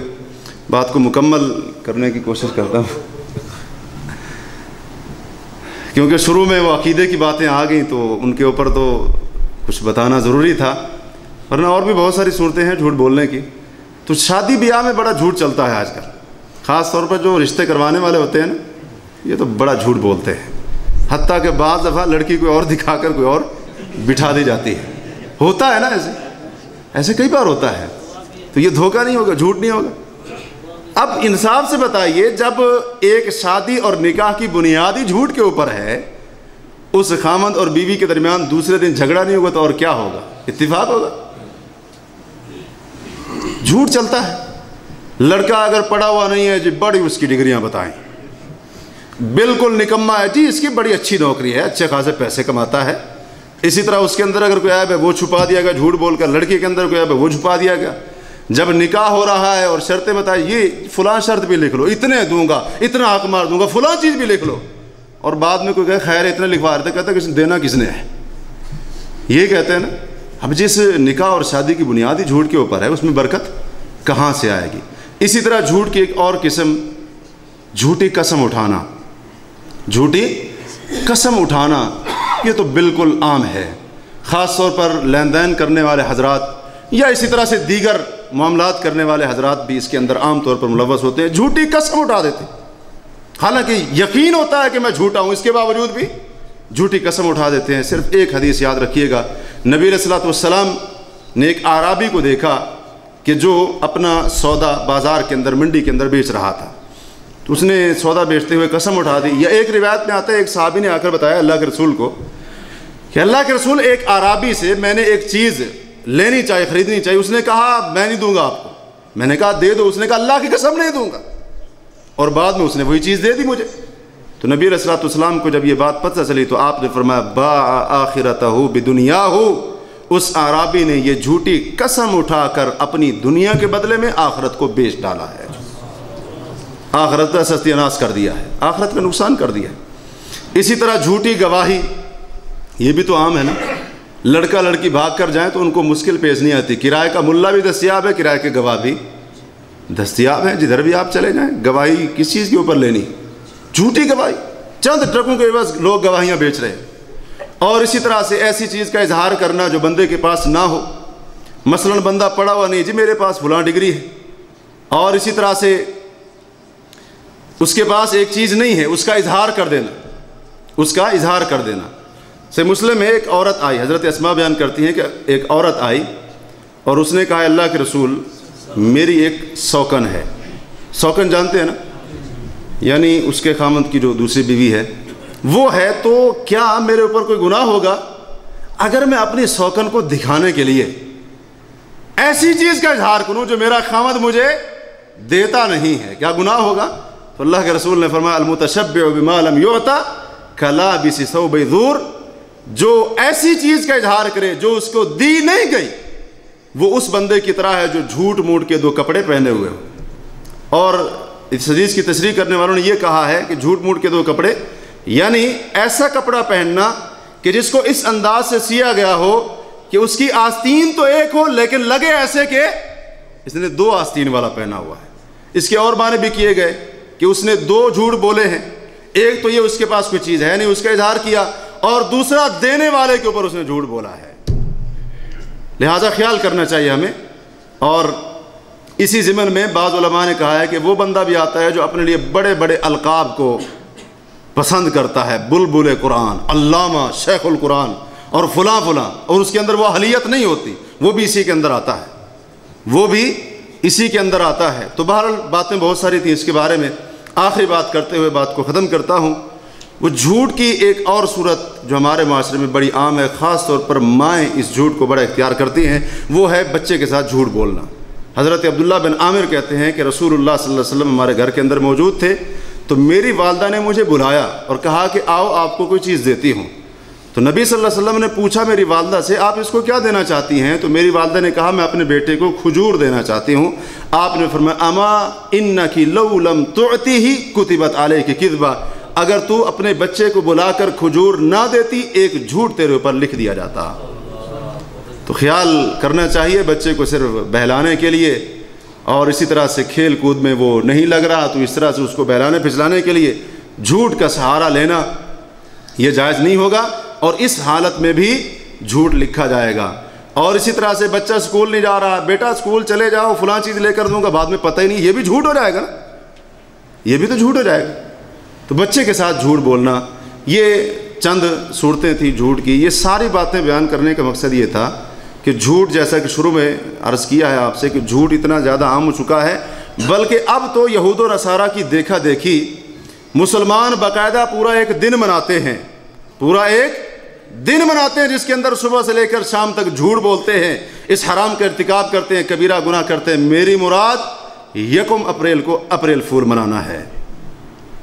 بات کو مکمل کرنے کی کوشش کرتا ہوں، کیونکہ شروع میں وہ عقیدے کی باتیں آ گئیں تو ان کے اوپر تو کچھ بتانا ضروری تھا، ورنہ اور بھی بہت ساری صورتیں ہیں جھوٹ بولنے کی۔ تو شادی بیاہ میں بڑا جھوٹ چلتا ہے آج کل، خاص طور پر جو رشتے کروانے والے ہوتے ہیں نا، یہ تو بڑا جھوٹ بولتے ہیں، حتیٰ کہ بعض دفعہ لڑکی کوئی اور دکھا کر کوئی اور بٹھا دی جاتی ہے۔ ہوتا ہے نا، ایسے کئی بار ہوتا ہے، تو یہ دھوکہ نہیں ہوگا، جھوٹ نہیں ہوگا۔ اب انصاف سے بتائیے، جب ایک شادی اور نکاح کی بنیادی جھوٹ کے اوپر ہے، اس خامند اور بیوی کے درمیان دوسرے دن جھگڑا نہیں ہوگا تو اور کیا ہوگا؟ اتفاق ہوگا؟ جھوٹ چلتا ہے۔ لڑکا اگر پڑھا ہوا نہیں ہے جی، بڑی اس کی ڈگریاں بتائیں، بالکل نکما ہے جی، اس کی بڑی اچھی نوکری ہے، اچھے خاصے پیسے کماتا ہے۔ اسی طرح اس کے اندر اگر کوئی عیب ہے وہ چھپا دیا گیا جھوٹ بول کر، لڑکی کے اندر کوئی عیب ہے وہ چھپا دیا گیا۔ جب نکاح ہو رہا ہے اور شرطیں بتائی، یہ فلاں شرط بھی لکھ لو، اتنے دوں گا، اتنا حق مار دوں گا، فلاں چیز بھی لکھ لو، اور بعد میں کوئی کہے خیر اتنے لکھوا رہے تھے، کہتا ہے دینا کس نے ہے؟ یہ کہتے ہیں نا۔ اب جس نکاح اور شادی کی بنیادی جھوٹ کے اوپر ہے، اس میں برکت کہاں سے آئے گی؟ اسی طرح جھوٹ کی ایک اور قسم، جھوٹی قسم اٹھانا۔ جھوٹی قسم اٹھانا یہ تو بالکل عام ہے، خاص طور پر لین دین کرنے والے حضرات یا اسی طرح سے دیگر معاملات کرنے والے حضرات بھی اس کے اندر عام طور پر ملوث ہوتے ہیں، جھوٹی قسم اٹھا دیتے ہیں، حالانکہ یقین ہوتا ہے کہ میں جھوٹا ہوں، اس کے باوجود بھی جھوٹی قسم اٹھا دیتے ہیں۔ صرف ایک حدیث یاد رکھیے گا، نبی علیہ الصلوۃ والسلام نے ایک اعرابی کو دیکھا کہ جو اپنا سودا بازار کے اندر، منڈی کے اندر بیچ رہا تھا، تو اس نے سودا بیچتے ہوئے قسم اٹھا دی۔ یا ایک روایت میں آتا ہے، ایک صحابی نے آ کر بتایا اللہ کے رسول کو کہ اللہ کے رسول، ایک اعرابی سے میں نے ایک چیز لینی چاہیے، خریدنی چاہیے، اس نے کہا میں نہیں دوں گا آپ کو۔ میں نے کہا دے دو، اس نے کہا اللہ کی قسم نہیں دوں گا، اور بعد میں اس نے وہی چیز دے دی مجھے۔ تو نبی علیہ الصلوۃ والسلام کو جب یہ بات پتہ چلی تو آپ نے فرمایا باع آخرتہ بدنیاہ، اس اعرابی نے یہ جھوٹی قسم اٹھا کر اپنی دنیا کے بدلے میں آخرت کو بیچ ڈالا ہے، آخرت کا سستی اناس کر دیا ہے، آخرت کا نقصان کر دیا ہے۔ اسی طرح جھوٹی گواہی، یہ بھی تو عام ہے نا۔ لڑکا لڑکی بھاگ کر جائیں تو ان کو مشکل پیش نہیں آتی، کرائے کا ملا بھی دستیاب ہے، کرائے کے گواہ بھی دستیاب ہیں، جدھر بھی آپ چلے جائیں۔ گواہی کس چیز کے اوپر لینی؟ جھوٹی گواہی، چند ٹرکوں کے عوض لوگ گواہیاں بیچ رہے ہیں۔ اور اسی طرح سے ایسی چیز کا اظہار کرنا جو بندے کے پاس نہ ہو، مثلا بندہ پڑھا ہوا نہیں، جی میرے پاس فلاں ڈگری ہے، اور اسی طرح سے اس کے پاس ایک چیز نہیں ہے، اس کا اظہار کر دینا، اس کا اظہار کر دینا۔ سے مسلم میں ایک عورت آئی، حضرت اسماء بیان کرتی ہیں کہ ایک عورت آئی اور اس نے کہا اللہ کے رسول میری ایک سوکن ہے۔ سوکن جانتے ہیں نا، یعنی اس کے خامند کی جو دوسری بیوی ہے وہ ہے، تو کیا میرے اوپر کوئی گناہ ہوگا اگر میں اپنی سوکن کو دکھانے کے لیے ایسی چیز کا اظہار کروں جو میرا خامند مجھے دیتا نہیں ہے؟ کیا گناہ ہوگا؟ تو اللہ کے رسول نے فرمایا المتشبع بما لم یعطى کلابس ثوب ذور، جو ایسی چیز کا اظہار کرے جو اس کو دی نہیں گئی، وہ اس بندے کی طرح ہے جو جھوٹ موٹ کے دو کپڑے پہنے ہوئے ہو۔ اور اس حدیث کی تشریح کرنے والوں نے یہ کہا ہے کہ جھوٹ موٹ کے دو کپڑے یعنی ایسا کپڑا پہننا کہ جس کو اس انداز سے سیا گیا ہو کہ اس کی آستین تو ایک ہو لیکن لگے ایسے کہ اس نے دو آستین والا پہنا ہوا ہے، اس کے اور معنی بھی کیے گئے کہ اس نے دو جھوٹ بولے ہیں، ایک تو یہ اس کے پاس کوئی چیز ہے نہیں اس کا اظہار کیا، اور دوسرا دینے والے کے اوپر اس نے جھوٹ بولا ہے۔ لہٰذا خیال کرنا چاہیے ہمیں۔ اور اسی ضمن میں بعض علماء نے کہا ہے کہ وہ بندہ بھی آتا ہے جو اپنے لیے بڑے بڑے القاب کو پسند کرتا ہے، بلبل قرآن، علامہ، شیخ القرآن اور فلاں فلاں، اور اس کے اندر وہ اہلیت نہیں ہوتی، وہ بھی اسی کے اندر آتا ہے، وہ بھی اسی کے اندر آتا ہے۔ تو بہرحال باتیں بہت ساری تھیں اس کے بارے میں۔ آخری بات کرتے ہوئے بات کو ختم کرتا ہوں۔ وہ جھوٹ کی ایک اور صورت جو ہمارے معاشرے میں بڑی عام ہے، خاص طور پر مائیں اس جھوٹ کو بڑا اختیار کرتی ہیں، وہ ہے بچے کے ساتھ جھوٹ بولنا۔ حضرت عبداللہ بن عامر کہتے ہیں کہ رسول اللہ صلی اللہ علیہ وسلم ہمارے گھر کے اندر موجود تھے، تو میری والدہ نے مجھے بلایا اور کہا کہ آؤ آپ کو کوئی چیز دیتی ہوں۔ تو نبی صلی اللہ علیہ وسلم نے پوچھا میری والدہ سے، آپ اس کو کیا دینا چاہتی ہیں؟ تو میری والدہ نے کہا میں اپنے بیٹے کو کھجور دینا چاہتی ہوں۔ آپ نے فرمایا اما انکی لو لم تعطیہ کتبت علیک کذبہ، اگر تو اپنے بچے کو بلا کر کھجور نہ دیتی ایک جھوٹ تیرے اوپر لکھ دیا جاتا۔ تو خیال کرنا چاہیے بچے کو صرف بہلانے کے لیے، اور اسی طرح سے کھیل کود میں وہ نہیں لگ رہا تو اس طرح سے اس کو بہلانے پھسلانے کے لیے جھوٹ کا سہارا لینا یہ جائز نہیں ہوگا، اور اس حالت میں بھی جھوٹ لکھا جائے گا۔ اور اسی طرح سے بچہ اسکول نہیں جا رہا، بیٹا اسکول چلے جاؤ فلاں چیز لے کر دوں گا، بعد میں پتہ ہی نہیں، یہ بھی جھوٹ ہو جائے گا نا، یہ بھی تو جھوٹ ہو جائے گا۔ تو بچے کے ساتھ جھوٹ بولنا، یہ چند صورتیں تھیں جھوٹ کی۔ یہ ساری باتیں بیان کرنے کا مقصد یہ تھا کہ جھوٹ، جیسا کہ شروع میں عرض کیا ہے آپ سے کہ جھوٹ اتنا زیادہ عام ہو چکا ہے، بلکہ اب تو یہود و نصارہ کی دیکھا دیکھی مسلمان باقاعدہ پورا ایک دن مناتے ہیں، پورا ایک دن مناتے ہیں جس کے اندر صبح سے لے کر شام تک جھوٹ بولتے ہیں، اس حرام کا ارتکاب کرتے ہیں، کبیرہ گناہ کرتے ہیں۔ میری مراد 1 اپریل کو اپریل فول منانا ہے۔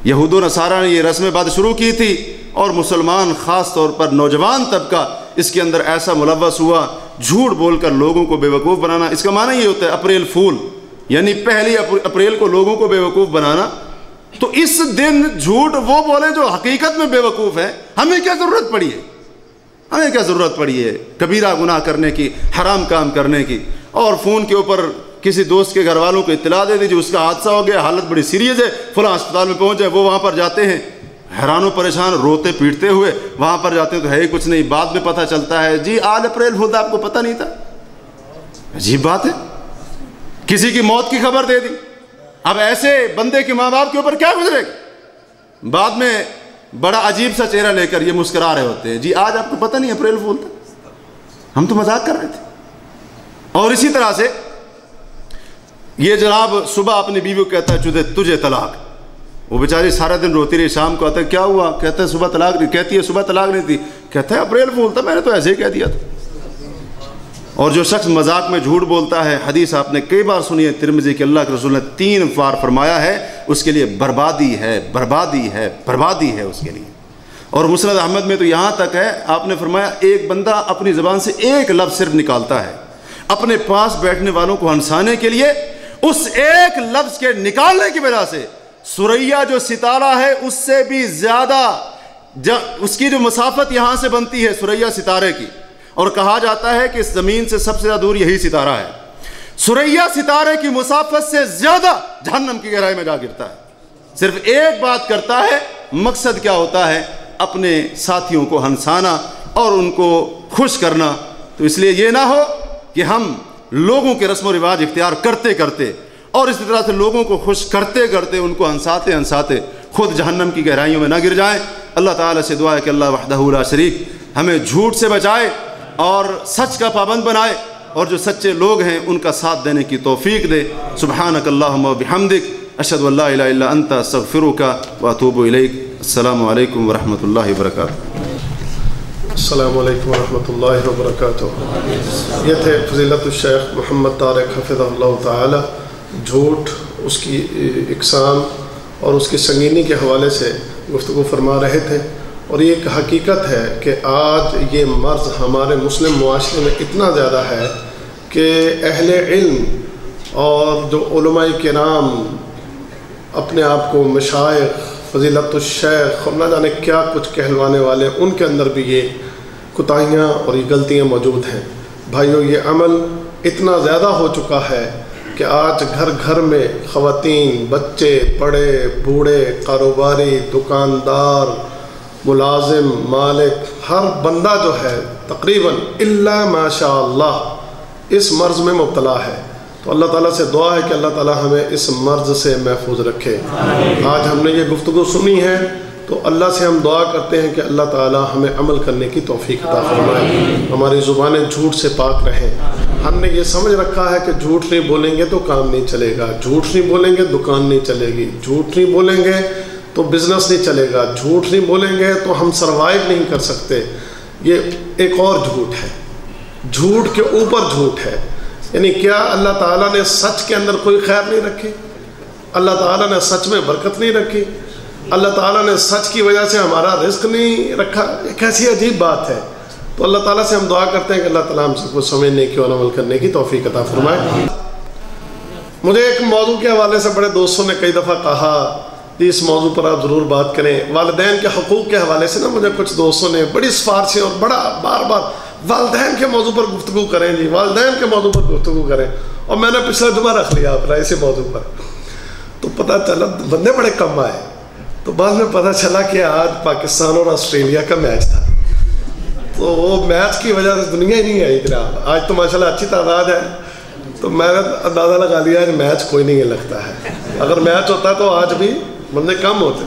یہود و نصارہ نے یہ رسم بد شروع کی تھی، اور مسلمان خاص طور پر نوجوان طبقہ اس کے اندر ایسا ملوث ہوا، جھوٹ بول کر لوگوں کو بے وقوف بنانا۔ اس کا معنی یہ ہوتا ہے اپریل فول، یعنی پہلی اپریل کو لوگوں کو بے وقوف بنانا۔ تو اس دن جھوٹ وہ بولے جو حقیقت میں بے وقوف ہے۔ ہمیں کیا ضرورت پڑی ہے، ہمیں کیا ضرورت پڑی ہے کبیرہ گناہ کرنے کی، حرام کام کرنے کی؟ اور فون کے اوپر کسی دوست کے گھر والوں کو اطلاع دے دیجیے اس کا حادثہ ہو گیا، حالت بڑی سیریس ہے، فلاں اسپتال میں پہنچ جائے، وہ وہاں پر جاتے ہیں حیران و پریشان روتے پیٹتے ہوئے، وہاں پر جاتے ہیں تو ہے ہی کچھ نہیں، بعد میں پتہ چلتا ہے جی آج اپریل فول تھا، آپ کو پتہ نہیں تھا۔ عجیب بات ہے، کسی کی موت کی خبر دے دی۔ اب ایسے بندے کے ماں باپ کے اوپر کیا گزرے گا؟ بعد میں بڑا عجیب سا چہرہ لے کر یہ مسکرا رہے ہوتے ہیں، جی آج آپ کو پتہ نہیں اپریل فول تھا، ہم تو مذاق کر رہے تھے۔ اور اسی طرح سے یہ جناب صبح اپنی بیوی کو کہتا ہے تجھے طلاق، وہ بیچاری سارا دن روتی رہی، شام کو آتا ہے کیا ہوا، کہتا ہے صبح طلاق نہیں، کہتی ہے صبح طلاق نہیں تھی، کہتا ہے اپریل فول تھا، میں نے تو ایسے ہی کہہ دیا تھا۔ اور جو شخص مذاق میں جھوٹ بولتا ہے، حدیث آپ نے کئی بار سنی ہے ترمذی کہ اللہ کے رسول نے 3 بار فرمایا ہے اس کے لیے بربادی ہے، بربادی ہے، بربادی ہے اس کے لیے۔ اور مسند احمد میں تو یہاں تک ہے آپ نے فرمایا ایک بندہ اپنی زبان سے ایک لفظ صرف نکالتا ہے اپنے پاس بیٹھنے والوں کو ہنسانے کے لیے، اس ایک لفظ کے نکالنے کی وجہ سے سریا جو ستارہ ہے اس سے بھی زیادہ اس کی جو مسافت یہاں سے بنتی ہے سریا ستارے کی، اور کہا جاتا ہے کہ اس زمین سے سب سے زیادہ دور یہی ستارہ ہے، سریا ستارے کی مسافت سے زیادہ جہنم کی گہرائی میں جا گرتا ہے۔ صرف ایک بات کرتا ہے، مقصد کیا ہوتا ہے؟ اپنے ساتھیوں کو ہنسانا اور ان کو خوش کرنا۔ تو اس لیے یہ نہ ہو کہ ہم لوگوں کے رسم و رواج اختیار کرتے کرتے اور اس طرح سے لوگوں کو خوش کرتے کرتے ان کو ہنساتے ہنساتے خود جہنم کی گہرائیوں میں نہ گر جائیں۔ اللہ تعالیٰ سے دعا ہے کہ اللہ وحدہ لا شریک ہمیں جھوٹ سے بچائے اور سچ کا پابند بنائے، اور جو سچے لوگ ہیں ان کا ساتھ دینے کی توفیق دے۔ سبحانک اللہم و بحمدک، اشہد ان لا الہ الا انت، استغفرک و اتوب الیک۔ السلام علیکم ورحمۃ اللہ وبرکاتہ۔ السلام علیکم ورحمۃ اللہ وبرکاتہ۔ یہ تھے فضیلت الشیخ محمد طارق حفظہ اللہ تعالی، جھوٹ، اس کی اقسام اور اس کی سنگینی کے حوالے سے گفتگو فرما رہے تھے۔ اور یہ ایک حقیقت ہے کہ آج یہ مرض ہمارے مسلم معاشرے میں اتنا زیادہ ہے کہ اہل علم اور جو علماء کرام اپنے آپ کو مشائخ، فضیلت الشیخ اور نہ جانے کیا کچھ کہلوانے والے، ان کے اندر بھی یہ کوتاہیاں اور یہ غلطیاں موجود ہیں۔ بھائیو، یہ عمل اتنا زیادہ ہو چکا ہے کہ آج گھر گھر میں خواتین، بچے، بڑے بوڑھے، کاروباری، دکاندار، ملازم، مالک، ہر بندہ جو ہے تقریباً الا ماشاء اللہ اس مرض میں مبتلا ہے۔ تو اللہ تعالیٰ سے دعا ہے کہ اللہ تعالیٰ ہمیں اس مرض سے محفوظ رکھے۔ آج ہم نے یہ گفتگو سنی ہے تو اللہ سے ہم دعا کرتے ہیں کہ اللہ تعالیٰ ہمیں عمل کرنے کی توفیق عطا فرمائے، ہماری زبانیں جھوٹ سے پاک رہیں۔ ہم نے یہ سمجھ رکھا ہے کہ جھوٹ نہیں بولیں گے تو کام نہیں چلے گا، جھوٹ نہیں بولیں گے دکان نہیں چلے گی، جھوٹ نہیں بولیں گے تو بزنس نہیں چلے گا، جھوٹ نہیں بولیں گے تو ہم سروائیو نہیں کر سکتے۔ یہ ایک اور جھوٹ ہے، جھوٹ کے اوپر جھوٹ ہے۔ یعنی کیا اللہ تعالیٰ نے سچ کے اندر کوئی خیر نہیں رکھی؟ اللہ تعالیٰ نے سچ میں برکت نہیں رکھی؟ اللہ تعالیٰ نے سچ کی وجہ سے ہمارا رزق نہیں رکھا؟ ایک ایسی عجیب بات ہے۔ تو اللہ تعالیٰ سے ہم دعا کرتے ہیں کہ اللہ تعالیٰ ہم سب کو سمجھنے کی اور عمل کرنے کی توفیق عطا فرمائے۔ مجھے ایک موضوع کے حوالے سے بڑے دوستوں نے کئی دفعہ کہا کہ اس موضوع پر آپ ضرور بات کریں۔ والدین کے حقوق کے حوالے سے نا مجھے کچھ دوستوں نے بڑی سفارشیں اور بڑا بار بار والدین کے موضوع پر گفتگو کریں جی، والدین کے موضوع پر گفتگو کریں، اور میں نے پچھلا جمعہ رکھ لیا اپنا اسی موضوع پر۔ تو پتہ چلا بندے بڑے کم آئے، تو بعد میں پتہ چلا کہ آج پاکستان اور آسٹریلیا کا میچ تھا، تو وہ میچ کی وجہ سے دنیا ہی نہیں آئی جناب۔ آج تو ماشاءاللہ اچھی تعداد ہے، تو میں نے اندازہ لگا لیا کہ میچ کوئی نہیں لگتا ہے، اگر میچ ہوتا تو آج بھی بندے کم ہوتے۔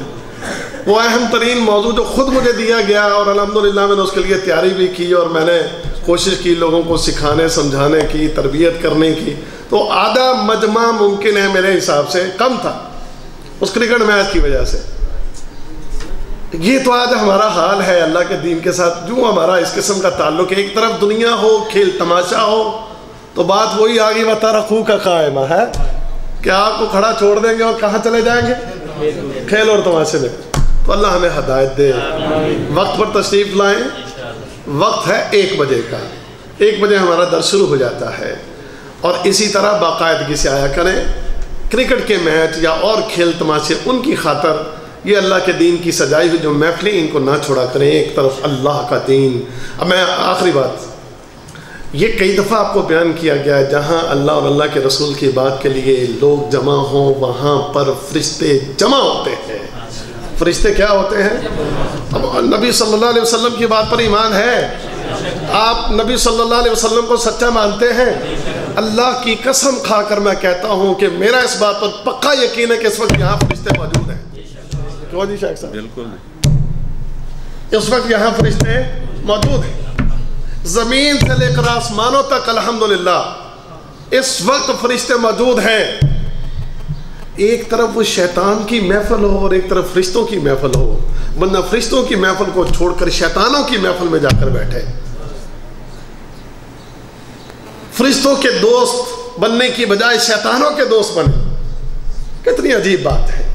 وہ اہم ترین موضوع جو خود مجھے دیا گیا اور الحمدللہ میں نے اس کے لیے تیاری بھی کی اور میں نے کوشش کی لوگوں کو سکھانے سمجھانے کی، تربیت کرنے کی، تو آدھا مجمع ممکن ہے میرے حساب سے کم تھا اس کرکٹ میچ کی وجہ سے۔ یہ تو آج ہمارا حال ہے اللہ کے دین کے ساتھ، جو ہمارا اس قسم کا تعلق ہے۔ ایک طرف دنیا ہو، کھیل تماشا ہو، تو بات وہی آگے وَتَرَكُوكَ کا قائمہ ہے کہ آپ کو کھڑا چھوڑ دیں گے اور کہاں چلے جائیں گے؟ کھیل اور تماشے میں۔ تو اللہ ہمیں ہدایت دے، وقت پر تشریف لائیں۔ وقت ہے 1 بجے کا، 1 بجے ہمارا درس شروع ہو جاتا ہے، اور اسی طرح باقاعدگی سے آیا کریں۔ کرکٹ کے میچ یا اور کھیل تماشے ان کی خاطر یہ اللہ کے دین کی سجائی ہوئی جو محفلیں ان کو نہ چھوڑا کریں۔ ایک طرف اللہ کا دین۔ اب میں آخری بات، یہ کئی دفعہ آپ کو بیان کیا گیا ہے، جہاں اللہ اور اللہ کے رسول کی بات کے لیے لوگ جمع ہوں وہاں پر فرشتے جمع ہوتے ہیں۔ فرشتے کیا ہوتے ہیں؟ اب نبی صلی اللہ علیہ وسلم کی بات پر ایمان ہے؟ آپ نبی صلی اللہ علیہ وسلم کو سچا مانتے ہیں؟ اللہ کی قسم کھا کر میں کہتا ہوں کہ میرا اس بات پر پکا یقین ہے کہ اس وقت یہاں فرشتے موجود ہیں۔ کیوں جی شیخ صاحب؟ بالکل، اس وقت یہاں فرشتے موجود ہیں، زمین سے لے کر آسمانوں تک الحمدللہ اس وقت فرشتے موجود ہیں۔ ایک طرف وہ شیطان کی محفل ہو اور ایک طرف فرشتوں کی محفل ہو، بندہ فرشتوں کی محفل کو چھوڑ کر شیطانوں کی محفل میں جا کر بیٹھے، فرشتوں کے دوست بننے کی بجائے شیطانوں کے دوست بنے، کتنی عجیب بات ہے۔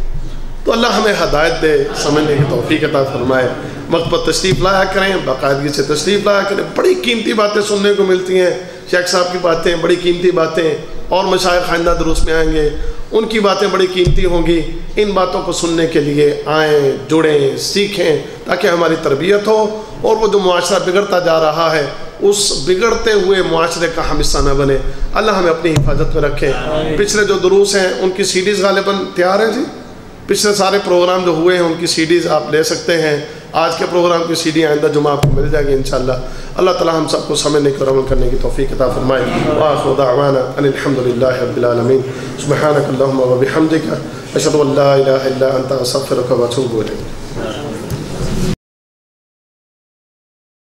تو اللہ ہمیں ہدایت دے، سمجھنے کی توفیق عطا فرمائے۔ وقت پر تشریف لایا کریں، باقاعدگی سے تشریف لایا کریں۔ بڑی قیمتی باتیں سننے کو ملتی ہیں، شیخ صاحب کی باتیں بڑی قیمتی باتیں، اور مشائخ آئندہ دروس میں آئیں گے، ان کی باتیں بڑی قیمتی ہوں گی۔ ان باتوں کو سننے کے لیے آئیں، جڑیں، سیکھیں، تاکہ ہماری تربیت ہو، اور وہ جو معاشرہ بگڑتا جا رہا ہے اس بگڑتے ہوئے معاشرے کا ہم حصہ نہ بنے۔ اللہ ہمیں اپنی حفاظت میں رکھے۔ پچھلے جو دروس ہیں ان کی CDs غالباً تیار ہیں جی، پچھلے سارے پروگرام جو ہوئے ہیں ان کی CDs آپ لے سکتے ہیں۔ آج کے پروگرام کی CD آئندہ جمعہ آپ کو مل جائے گی انشاءاللہ۔ اللہ تعالیٰ ہم سب کو سمجھنے کی اور عمل کرنے کی توفیق عطا فرمائے۔ وآخر دعوانا ان الحمدللہ رب العالمین۔ سبحانک اللہم و بحمدک، اشہد ان لا الہ الا انت، استغفرک و اتوب الیک۔